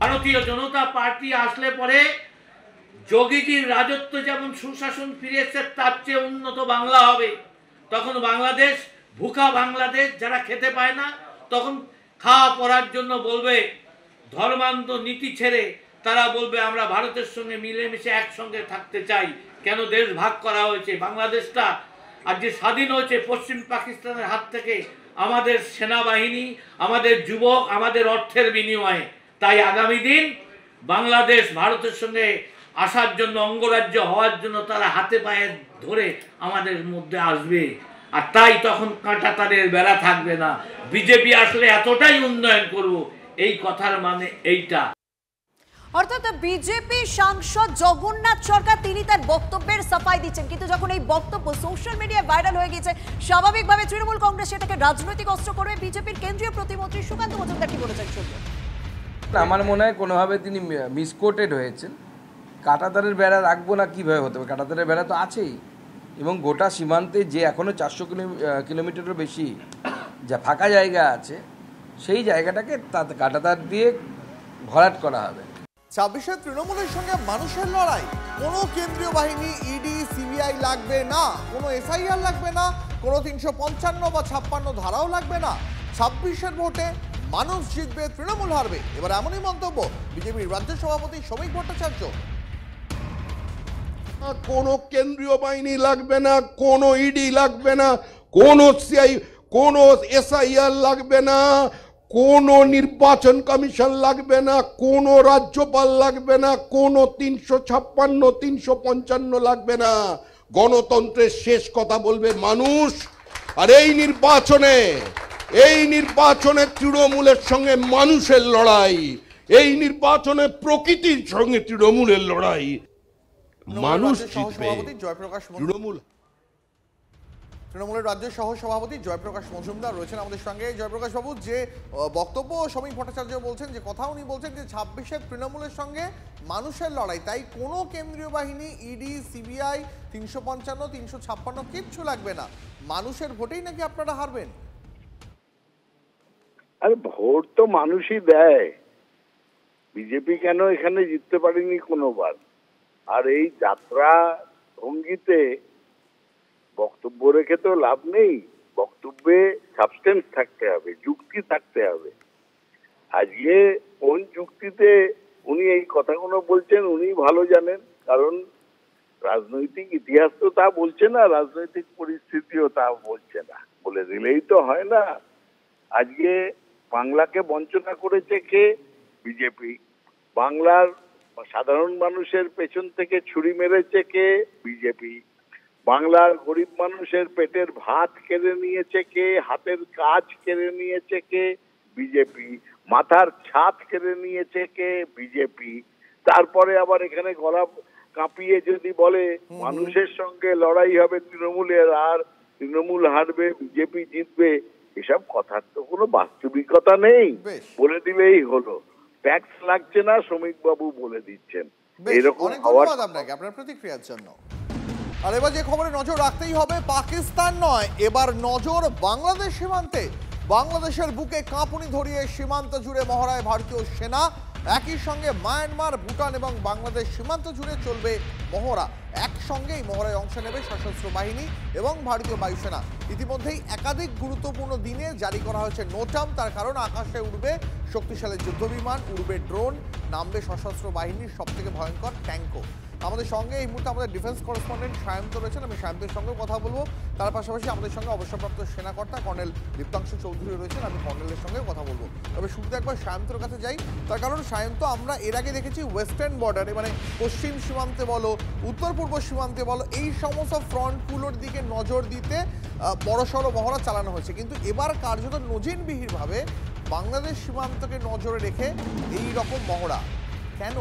ভারতীয় জনতা পার্টি আসলে পরে যোগীজির রাজত্ব যেমন সুশাসন ফিরে এসেছে, তার চেয়ে উন্নত বাংলা হবে। তখন বাংলাদেশ ভুকা বাংলাদেশ, যারা খেতে পায় না তখন খাওয়া পড়ার জন্য বলবে, ধর্মান্ধ নীতি ছেড়ে তারা বলবে আমরা ভারতের সঙ্গে মিলেমিশে একসঙ্গে থাকতে চাই। কেন দেশ ভাগ করা হয়েছে? বাংলাদেশটা আর যে স্বাধীন হয়েছে পশ্চিম পাকিস্তানের হাত থেকে আমাদের সেনাবাহিনী, আমাদের যুবক, আমাদের অর্থের বিনিময়ে। তাই আগামী দিন বাংলাদেশ ভারতের সঙ্গে আসার জন্য, অঙ্গরাজ্য হওয়ার জন্য তারা হাতে পায়ে ধরে আমাদের মধ্যে আসবে। আর তাই তখন কাঁটা তারের বেড়া থাকবে না। বিজেপি আসলে এতটাই উন্নয়ন করব, এই কথার মানে এইটা। অর্থাৎ বিজেপি সাংসদ জগন্নাথ সরকার তিনি তার বক্তব্যের সাফাই দিচ্ছেন, কিন্তু যখন এই বক্তব্য সোশ্যাল মিডিয়ায় ভাইরাল হয়ে গেছে, স্বাভাবিকভাবে তৃণমূল কংগ্রেস সেটাকে রাজনৈতিক অস্ত্র করবে। বিজেপির কেন্দ্রীয় প্রতিমন্ত্রী সুকান্ত মজুমদার কি বলেছেন শুনবো। আমার মনে হয় কোনোভাবে তিনি মিসকোটেড হয়েছেন। কাঁটাতারের বেড়া রাখবো না, কীভাবে হতে হবে? কাঁটাতারের বেড়া তো আছেই, এবং গোটা সীমান্তে যে এখনও 400 কিলোমিটারেরও বেশি যা ফাঁকা জায়গা আছে, সেই জায়গাটাকে কাঁটাতার দিয়ে ভরাট করা হবে। 26-এ তৃণমূলের সঙ্গে মানুষের লড়াই। কোনো কেন্দ্রীয় বাহিনী, ইডি, সিবিআই লাগবে না, কোনো এসআইআর লাগবে না, কোনো 355 বা 56 ধারাও লাগবে না। 26-এর ভোটে মানুষ জিতবে, তৃণমূল হারবে। এবার এমনই মন্তব্য বিজেপির রাজ্য সভাপতি শ্রমিক ভট্টাচার্য। কোনো কেন্দ্রীয় বাহিনী লাগবে না, কোনো ইডি লাগবে না, কোনো সিআই, কোনো এসআইআর লাগবে না, কোনো নির্বাচন কমিশন লাগবে না, কোনো রাজ্যপাল লাগবে না, কোনো 356, 355 লাগবে না। গণতন্ত্রের শেষ কথা বলবে মানুষ। আর এই নির্বাচনে তৃণমূলের সঙ্গে মানুষের লড়াই, এই নির্বাচনে প্রকৃতির সঙ্গে তৃণমূলের লড়াই। মানুষ জিতবে। তৃণমূলের রাজ্য সহ সভাপতি জয়প্রকাশ মজুমদার রয়েছেন আমাদের সঙ্গে। জয়প্রকাশ বাবু, যে বক্তব্য শ্রমিক ভট্টাচার্য বলছেন, যে কথা উনি বলছেন যে 26-এর তৃণমূলের সঙ্গে মানুষের লড়াই, তাই কোনো কেন্দ্রীয় বাহিনী, ইডি, সিবিআই, 355, 356 কিচ্ছু লাগবে না, মানুষের ভোটেই নাকি আপনারা হারবেন। আরে ভোট তো মানুষই দেয়, বিজেপি কেন এখানে জিততে পারেনি কোনোবার? আর এই যাত্রা ভঙ্গিতে বক্তব্য রেখে তো লাভ নেই। বক্তব্যে সাবস্টেন্স থাকতে হবে, যুক্তি থাকতে হবে। আজকে কোন যুক্তিতে উনি এই কথাগুলো বলছেন উনি ভালো জানেন, কারণ রাজনৈতিক ইতিহাস তো তা বলছে না, রাজনৈতিক পরিস্থিতিও তা বলছে না। বলে দিলেই তো হয় না। আজকে বাংলাকে বঞ্চনা করেছে কে? বিজেপি। বাংলার সাধারণ মানুষের পেছন থেকে ছুরি মেরেছে কে? বিজেপি। বাংলার গরিব মানুষের পেটের ভাত কেড়ে নিয়েছে কে? হাতের কাজ কেড়ে নিয়েছে কে? বিজেপি। মাথার ছাদ কেড়ে নিয়েছে কে? বিজেপি। তারপরে আবার এখানে গলা কাঁপিয়ে যদি বলে মানুষের সঙ্গে লড়াই হবে তৃণমূলের, আর তৃণমূল হারবে, বিজেপি জিতবে, এসব কথার তো কোনো বাস্তবিকতা নেই। বলে দিলেই হলো। ট্যাক্স লাগছে না, শ্রমিক বাবু বলে দিচ্ছেন। এরকম ধন্যবাদ আপনাকে আপনার প্রতিক্রিয়ার জন্য। আর এবার যে খবরে নজর রাখতেই হবে, পাকিস্তান নয়, এবার নজর বাংলাদেশ সীমান্তে। বাংলাদেশের বুকে কাঁপুনি ধরিয়ে সীমান্ত জুড়ে মহড়ায় ভারতীয় সেনা। একই সঙ্গে মায়ানমার, ভুটান এবং বাংলাদেশ সীমান্ত জুড়ে চলবে মহড়া। একসঙ্গে এই মহড়ায় অংশ নেবে সশস্ত্র বাহিনী এবং ভারতীয় বায়ুসেনা। ইতিমধ্যেই একাধিক গুরুত্বপূর্ণ দিনে জারি করা হয়েছে নোটাম। তার কারণ আকাশে উড়বে শক্তিশালী যুদ্ধবিমান, উড়বে ড্রোন, নামবে সশস্ত্র বাহিনীর সবথেকে ভয়ঙ্কর ট্যাঙ্কও। আমাদের সঙ্গে এই মুহূর্তে আমাদের ডিফেন্স করেসপন্ডেন্ট সায়ন্ত রয়েছেন, আমি সায়ন্তের সঙ্গেও কথা বলবো। তার পাশাপাশি আমাদের সঙ্গে অবসরপ্রাপ্ত সেনাকর্তা কর্নেল দীপ্তাংশু চৌধুরী রয়েছেন, আমি কর্নেলের সঙ্গেও কথা বলবো। তবে শুরুতে একবার সায়ন্তর কাছে যাই, তার কারণ সায়ন্ত, আমরা এর আগে দেখেছি ওয়েস্টার্ন বর্ডারে, মানে পশ্চিম সীমান্তে বলো, উত্তর পূর্ব সীমান্তে বলো, এই সমস্ত ফ্রন্টগুলোর দিকে নজর দিতে বড়সড় মহড়া চালানো হয়েছে, কিন্তু এবার কার্যত নজিরবিহীনভাবে বাংলাদেশ সীমান্তকে নজরে রেখে এই রকম মহড়া কেন?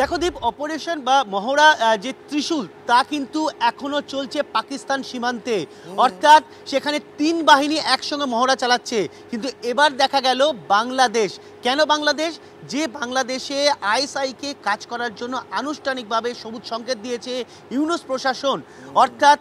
দেখো দীপ, অপারেশন বা মহড়া যে ত্রিশূল তা কিন্তু এখনো চলছে পাকিস্তান সীমান্তে, অর্থাৎ সেখানে 3 বাহিনী একসঙ্গে মহড়া চালাচ্ছে। কিন্তু এবার দেখা গেল বাংলাদেশ, কেন বাংলাদেশ? যে বাংলাদেশে আইএসআইকে কাজ করার জন্য আনুষ্ঠানিকভাবে সবুজ সংকেত দিয়েছে ইউনূস প্রশাসন, অর্থাৎ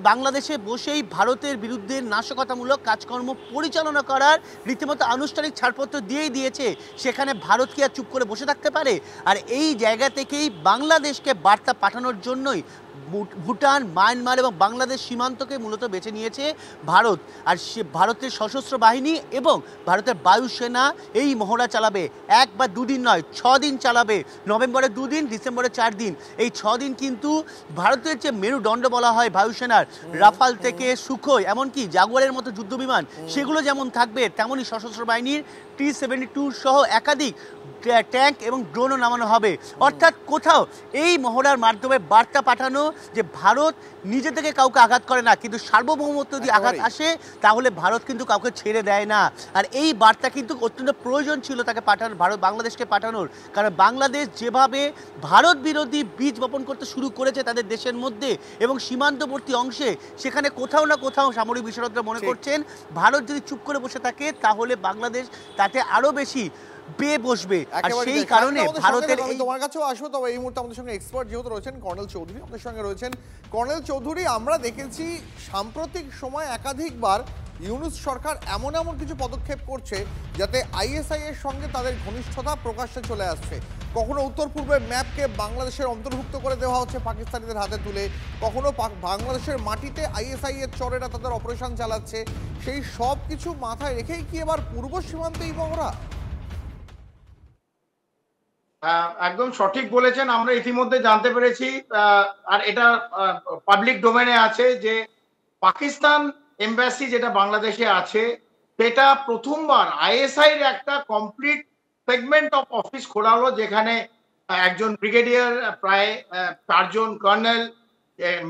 বাংলাদেশে বসেই ভারতের বিরুদ্ধে নাশকতামূলক কাজকর্ম পরিচালনা করার রীতিমতো আনুষ্ঠানিক ছাড়পত্র দিয়েই দিয়েছে। সেখানে ভারত কি আর চুপ করে বসে থাকতে পারে? আর এই জায়গা থেকেই বাংলাদেশকে বার্তা পাঠানোর জন্যই ভুটান, মায়ানমার এবং বাংলাদেশ সীমান্তকে মূলত বেছে নিয়েছে ভারত। আর ভারতের সশস্ত্র বাহিনী এবং ভারতের বায়ুসেনা এই মহড়া চালাবে। 1 বা 2 দিন নয়, 6 দিন চালাবে। নভেম্বরে 2 দিন, ডিসেম্বরে 4 দিন। এই 6 দিন কিন্তু ভারতের যে মেরুদণ্ড বলা হয় বায়ুসেনার, রাফাল থেকে সুখোই, এমনকি জাগুয়ারের মতো যুদ্ধবিমান, সেগুলো যেমন থাকবে, তেমনই সশস্ত্র বাহিনীর T-72 সহ একাধিক ট্যাঙ্ক এবং ড্রোনও নামানো হবে। অর্থাৎ কোথাও এই মহড়ার মাধ্যমে বার্তা পাঠানো যে ভারত নিজে থেকে কাউকে আঘাত করে না, কিন্তু সার্বভৌমত্ব যদি আঘাত আসে তাহলে ভারত কিন্তু কাউকে ছেড়ে দেয় না। আর এই বার্তা কিন্তু অত্যন্ত প্রয়োজন ছিল তাকে পাঠানো, বাংলাদেশকে পাঠানোর। কারণ বাংলাদেশ যেভাবে ভারত বিরোধী বীজ বপন করতে শুরু করেছে তাদের দেশের মধ্যে এবং সীমান্তবর্তী অংশে, সেখানে কোথাও না কোথাও সামরিক বিশেষজ্ঞরা মনে করছেন ভারত যদি চুপ করে বসে থাকে তাহলে বাংলাদেশ তাতে আরো বেশি বেয়ে বসবে। আর সেই কারণে ভারতের তোমার কাছেও আসবো, তবে এই মুহূর্তে আমাদের সঙ্গে এক্সপার্ট যেহেতু রয়েছেন কর্নেল চৌধুরী, আমাদের সঙ্গে রয়েছেন। কর্নেল চৌধুরী, আমরা দেখেছি সাম্প্রতিক সময় একাধিকবার ইউনূস সরকার এমন কিছু পদক্ষেপ করছে যাতে আইএসআই এর সঙ্গে তাদের ঘনিষ্ঠতা প্রকাশ্যে চলে আসছে। কখনো উত্তর পূর্বের ম্যাপকে বাংলাদেশের অন্তর্ভুক্ত করে দেওয়া হচ্ছে পাকিস্তানিদের হাতে তুলে, কখনো বাংলাদেশের মাটিতে আইএসআই এর চরেরা তাদের অপারেশন চালাচ্ছে। সেই সব কিছু মাথায় রেখেই কি এবার পূর্ব সীমান্তে এই মহড়া? একদম সঠিক বলেছেন। আমরা ইতিমধ্যে জানতে পেরেছি, আর এটা পাবলিক ডোমেনে আছে, যে পাকিস্তান এমবাসি যেটা বাংলাদেশে আছে সেটা প্রথমবার আইএসআই এর একটা কমপ্লিট সেগমেন্ট অফ অফিস খোলা হলো, যেখানে একজন ব্রিগেডিয়ার, প্রায় 4 জন কর্নেল,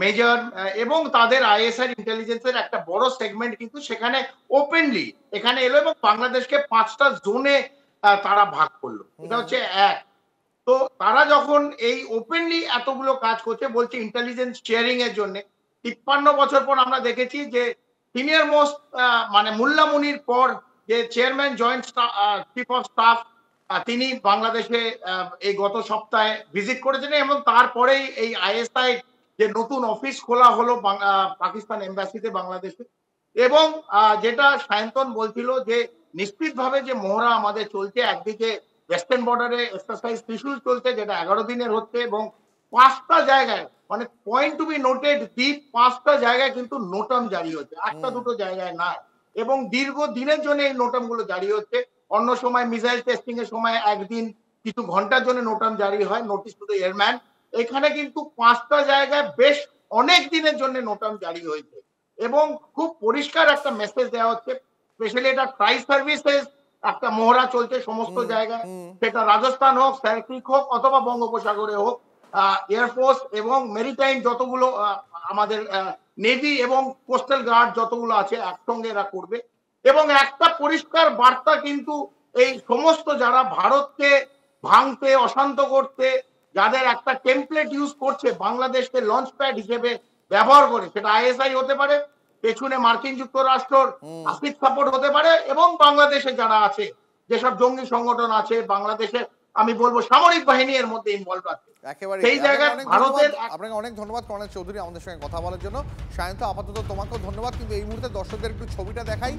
মেজর এবং তাদের আইএসআই ইন্টেলিজেন্সের একটা বড় সেগমেন্ট কিন্তু সেখানে ওপেনলি এখানে এলো এবং বাংলাদেশকে 5টা জোনে তারা ভাগ করলো। এটা হচ্ছে এক। তো তারা যখন এই ওপেনলি এতগুলো কাজ করছে, বলছে ইন্টেলিজেন্স শেয়ারিং এর জন্য, 53 বছর পর আমরা দেখেছি যে সিনিয়র মোস্ট মানে মোল্লা মুনির পর যে chairman joint chief of staff, তিনি বাংলাদেশে এই গত সপ্তাহে ভিজিট করেছেন এবং তারপরেই এই আইএসআই যে নতুন অফিস খোলা হলো পাকিস্তান এমবাসিতে বাংলাদেশে। এবং যেটা সায়ন্তন বলছিল যে নিশ্চিতভাবে যে মহড়া আমাদের চলছে, একদিকে ওয়েস্টার্ন বর্ডারে এক্সারসাইজ ত্রিশূল চলছে যেটা 11 দিনের হচ্ছে, এবং 5টা জায়গায়, মানে পয়েন্ট টু বি নোটেড, দ্বীপ 5টা জায়গায় কিন্তু নোটাম জারি হচ্ছে, 1টা 2টো জায়গায় না। এবং দীর্ঘ দিনের জন্য এই নোটাম গুলো জারি হচ্ছে। অন্য সময় মিসাইল টেস্টিং এর সময় একদিন কিছু ঘন্টার জন্য নোটাম জারি হয়, নোটিস টু দ্য এয়ারম্যান। এখানে কিন্তু 5টা জায়গায় বেশ অনেক দিনের জন্য নোটাম জারি হয়েছে এবং খুব পরিষ্কার একটা মেসেজ দেওয়া হচ্ছে। স্পেশালি এটা ট্রাই সার্ভিসেস একটা মহড়া চলছে সমস্ত জায়গায়, সেটা রাজস্থান হোক, সার্কিক হোক অথবা বঙ্গোপসাগরে হোক, এয়ারফোর্স এবং মেরিটাইম যতগুলো আমাদের নেভি এবং কোস্টাল গার্ড যতগুলো আছে একসঙ্গে এরা করবে। এবং একটা পরিষ্কার বার্তা কিন্তু এই সমস্ত যারা ভারতকে ভাঙতে, অশান্ত করতে, যাদের একটা টেমপ্লেট ইউজ করছে বাংলাদেশকে লঞ্চ প্যাড হিসেবে ব্যবহার করে, সেটা আইএসআই হতে পারে, পেছনে মার্কিন যুক্তরাষ্ট্র আর্থিক সাপোর্ট হতে পারে, এবং বাংলাদেশে যারা আছে, যেসব জঙ্গি সংগঠন আছে বাংলাদেশে, আমি বলবো সামরিক বাহিনী এর মধ্যে ইনভলভ আছে, একেবারে সেই জায়গায় ভারতের আপনাকে অনেক ধন্যবাদ কর্নেল চৌধুরী আমাদের সঙ্গে কথা বলার জন্য। সায়ন্ত, আপাতত তোমাকেও ধন্যবাদ, কিন্তু এই মুহূর্তে দর্শকদের একটু ছবিটা দেখাই।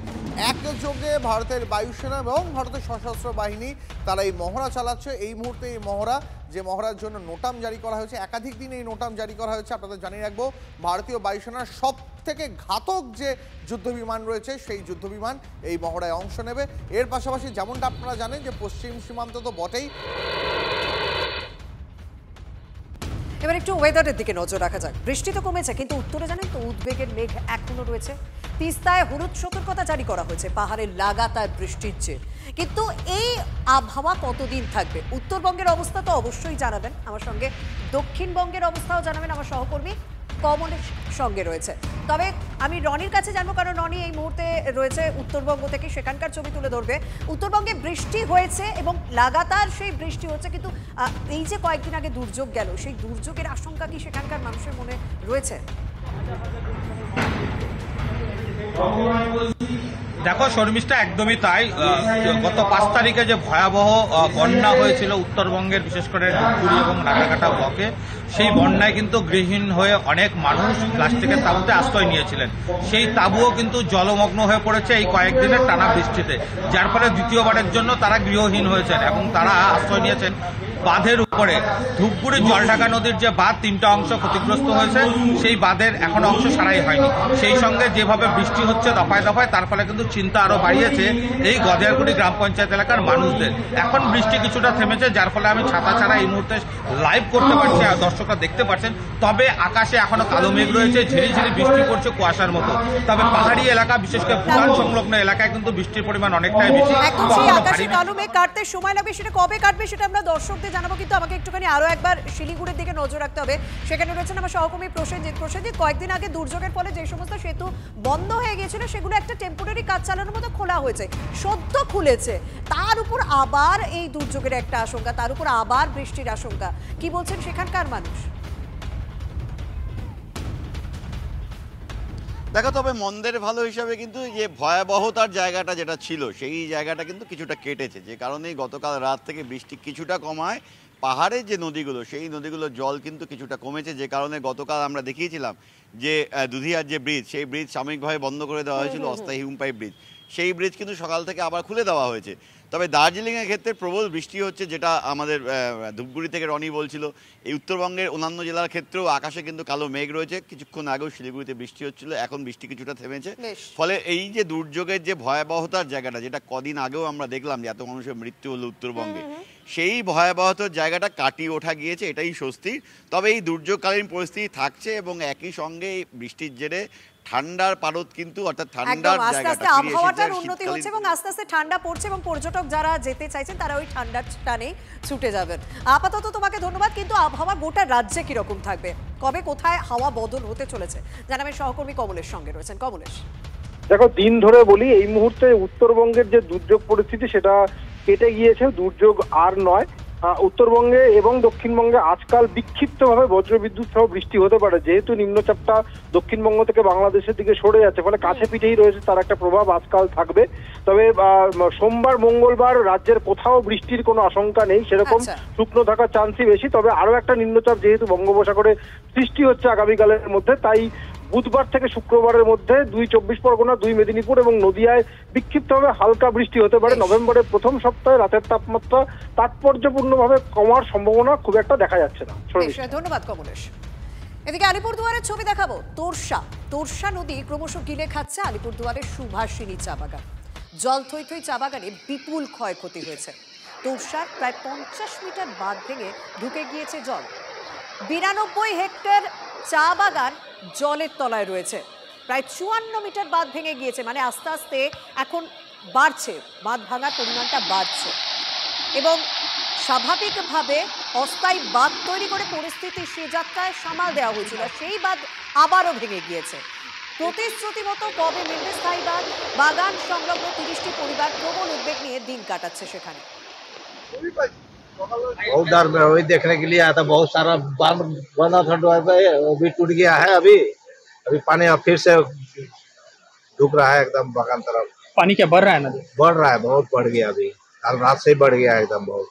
একযোগে ভারতের বায়ুসেনা এবং ভারতের সশস্ত্র বাহিনী তারা এই মহড়া চালাচ্ছে। এই মুহূর্তে এই মহড়া, যে মহড়ার জন্য নোটাম জারি করা হয়েছে, একাধিক দিন এই নোটাম জারি করা হয়েছে। আপনাদের জানিয়ে রাখবো, ভারতীয় বায়ুসেনার সব থেকে ঘাতক যে যুদ্ধ বিমান রয়েছে সেই যুদ্ধ বিমান এই মহড়ায় অংশ নেবে। এর পাশাপাশি যেমনটা আপনারা জানেন যে পশ্চিম সীমান্ত তো বটেই। এবার একটু ওয়েদারের দিকে নজর রাখা যাক। বৃষ্টি তো কমেছে, কিন্তু উত্তরে জানেন তো উদ্বেগের মেঘ এখনো রয়েছে। তিস্তায় হলুদ সতর্কতা জারি করা হয়েছে পাহাড়ে লাগাতার বৃষ্টির জের। কিন্তু এই আবহাওয়া কতদিন থাকবে? উত্তরবঙ্গের অবস্থা তো অবশ্যই জানাবেন আমার সঙ্গে, দক্ষিণবঙ্গের অবস্থাও জানাবেন আমার সহকর্মী কমলের সঙ্গে রয়েছে। তবে আমি রনির কাছে জানবো, কারণ রনি এই মুহূর্তে রয়েছে উত্তরবঙ্গ থেকে, সেখানকার ছবি তুলে ধরবে। উত্তরবঙ্গে বৃষ্টি হয়েছে এবং লাগাতার সেই বৃষ্টি হচ্ছে, কিন্তু এই যে কয়েকদিন আগে দুর্যোগ গেল, সেই দুর্যোগের আশঙ্কা কি সেখানকার মানুষের মনে রয়েছে? দেখো শর্মিষ্ঠা, একদমই তাই। গত 5 তারিখে যে ভয়াবহ বন্যা হয়েছিল উত্তরবঙ্গের, বিশেষ করে ধূপগুড়ি এবং রানাঘাটা ব্লকে, সেই বন্যায় কিন্তু গৃহহীন হয়ে অনেক মানুষ প্লাস্টিকের তাঁবুতে আশ্রয় নিয়েছিলেন। সেই তাঁবুও কিন্তু জলমগ্ন হয়ে পড়েছে এই কয়েকদিনের টানা বৃষ্টিতে, যার ফলে দ্বিতীয়বারের জন্য তারা গৃহহীন হয়েছেন এবং তারা আশ্রয় নিয়েছেন বাঁধের উপরে। ধূপগুড়ি জলঢাকা নদীর যে বাঁধ, 3টা অংশ ক্ষতিগ্রস্ত হয়েছে, সেই বাঁধের এখনো অংশ সারাই হয়নি। সেই সঙ্গে যেভাবে বৃষ্টি হচ্ছে দফায় দফায়, তার ফলে কিন্তু চিন্তা আরো বাড়িয়েছে এই গদিয়ারকুড়ি গ্রাম পঞ্চায়েত এলাকার মানুষদের। এখন বৃষ্টি কিছুটা থেমেছে, যার ফলে আমি ছাতা ছাড়া এই মুহূর্তে লাইভ করতে পারছি, আর দর্শকরা দেখতে পাচ্ছেন। তবে আকাশে এখনো কালো মেঘ রয়েছে, ঝিরিঝিরি বৃষ্টি পড়ছে কুয়াশার মতো। তবে পাহাড়ি এলাকা, বিশেষ করে ভুটান সংলগ্ন এলাকায় কিন্তু বৃষ্টির পরিমাণ অনেকটাই বেশি। আকাশে কালো মেঘ কাটতে সময় লাগবে, সেটা কবে কাটবে সেটা আমরা দর্শকদের জানাবো, কিন্তু আমাকে একটুখানি আরো একবার শিলিগুড়ির দিকে নজর রাখতে হবে। সেখানে রয়েছেন আমার সহকর্মী প্রসেনজিৎ। প্রসেনজিৎ, কয়েকদিন আগে দুর্যোগের ফলে যে সমস্ত সেতু বন্ধ হয়ে গিয়েছিল, সেগুলো একটা টেম্পোরারি কাজ চালানোর মতো খোলা হয়েছে, সদ্য খুলেছে। তার উপর আবার এই দুর্যোগের একটা আশঙ্কা, তার উপর আবার বৃষ্টির আশঙ্কা। কি বলছেন সেখানকার মানুষ? দেখো, তবে মন্দের ভালো হিসাবে কিন্তু যে ভয়াবহতার জায়গাটা যেটা ছিল, সেই জায়গাটা কিন্তু কিছুটা কেটেছে, যে কারণে গতকাল রাত থেকে বৃষ্টি কিছুটা কমায়। পাহাড়ের যে নদীগুলো, সেই নদীগুলোর জল কিন্তু কিছুটা কমেছে, যে কারণে গতকাল আমরা দেখিয়েছিলাম যে দুধিয়ার যে ব্রিজ, সেই ব্রিজ সাময়িকভাবে বন্ধ করে দেওয়া হয়েছিল, অস্থায়ী হিউম পাইপ ব্রিজ, সেই ব্রিজ কিন্তু সকাল থেকে আবার খুলে দেওয়া হয়েছে। তবে দার্জিলিংয়ের ক্ষেত্রে প্রবল বৃষ্টি হচ্ছে, যেটা আমাদের ধূপগুড়ি থেকে রনি বলছিল। এই উত্তরবঙ্গের অন্যান্য জেলার ক্ষেত্রেও আকাশে কিন্তু কালো মেঘ রয়েছে। কিছুক্ষণ আগেও শিলিগুড়িতে বৃষ্টি হচ্ছিল, এখন বৃষ্টি কিছুটা থেমেছে। ফলে এই যে দুর্যোগের যে ভয়াবহতার জায়গাটা, যেটা কদিন আগেও আমরা দেখলাম যে এত মানুষের মৃত্যু হলো উত্তরবঙ্গে, সেই ভয়াবহতার জায়গাটা কাটিয়ে ওঠা গিয়েছে, এটাই স্বস্তির। তবে এই দুর্যোগকালীন পরিস্থিতি থাকছে এবং একই সঙ্গে এই বৃষ্টির জেরে ঠান্ডার পারদ কিন্তু, অর্থাৎ ঠান্ডার জায়গাটা আবহাওয়াটার উন্নতি হচ্ছে এবং আস্তে আস্তে ঠান্ডা পড়ছে, এবং পর্যটক যারা যেতে চাইছেন তারা ওই ঠান্ডার টানে ছুটে যাবেন। আপাতত তোমাকে ধন্যবাদ, কিন্তু আবহাওয়া গোটা রাজ্যে কিরকম থাকবে, কবে কোথায় হাওয়া বদল হতে চলেছে জানাবেন সহকর্মী কমলের সঙ্গে রয়েছেন। কমলেশ, দেখো, দিন ধরে বলি, এই মুহূর্তে উত্তরবঙ্গের যে দুর্যোগ পরিস্থিতি সেটা কেটে গিয়েছে, দুর্যোগ আর নয়। উত্তরবঙ্গে এবং দক্ষিণবঙ্গে আজকাল বিক্ষিপ্তভাবে বজ্রবিদ্যুৎ সহ বৃষ্টি হতে পারে, যেহেতু নিম্নচাপটা দক্ষিণবঙ্গ থেকে বাংলাদেশের দিকে সরে যাচ্ছে, ফলে কাছে পিঠেই রয়েছে, তার একটা প্রভাব আজকাল থাকবে। তবে সোমবার মঙ্গলবার রাজ্যের কোথাও বৃষ্টির কোনো আশঙ্কা নেই, সেরকম শুকনো থাকার চান্সই বেশি। তবে আরো একটা নিম্নচাপ যেহেতু বঙ্গোপসাগরে সৃষ্টি হচ্ছে আগামীকালের মধ্যে, তাই বুধবার থেকে শুক্রবারের মধ্যে 2 চব্বিশ পরগনা, 2 মেদিনীপুর এবং নদিয়ায় বিক্ষিপ্তভাবে হালকা বৃষ্টি হতে পারে। নভেম্বরের প্রথম সপ্তাহে রাতের তাপমাত্রা তাৎপর্যপূর্ণভাবে কমার সম্ভাবনা খুব একটা দেখা যাচ্ছে না। ধন্যবাদ কমলেশ। এদিকে আলিপুরদুয়ারের ছবি দেখাবো। তোরসা নদী ক্রমশ গিলে খাচ্ছে আলিপুরদুয়ারের সুভাষিনী চা বাগান। জল থই থই চা বাগানে বিপুল ক্ষয়ক্ষতি হয়েছে। তোরসার প্রায় 50 মিটার বাঁধ ভেঙে ঢুকে গিয়েছে জল। 92 হেক্টর চা বাগান জলের তলায় রয়েছে। প্রায় 54 মিটার বাঁধ ভেঙে গিয়েছে, মানে আস্তে আস্তে এখন বাড়ছে, বাঁধ ভাঙার পরিমাণটা বাড়ছে। এবং স্বাভাবিকভাবে অস্থায়ী বাঁধ তৈরি করে পরিস্থিতি সে যাত্রায় সামাল দেওয়া হয়েছিল, সেই বাঁধ আবারও ভেঙে গিয়েছে। প্রতিশ্রুতি মতো কবে মিলবে স্থায়ী বাঁধ? বাগান সংলগ্ন 30টি পরিবার প্রবল উদ্বেগ নিয়ে দিন কাটাচ্ছে সেখানে। बहुत डर में वही देखने के लिए आया था। बहुत सारा बांध बना था, वो भी टूट गया है। अभी पानी फिर से डूब रहा है एकदम बगान तरफ। पानी क्या बढ़ रहा है ना? बढ़ रहा है, बहुत बढ़ गया। अभी कल रात से ही बढ़ गया एकदम बहुत।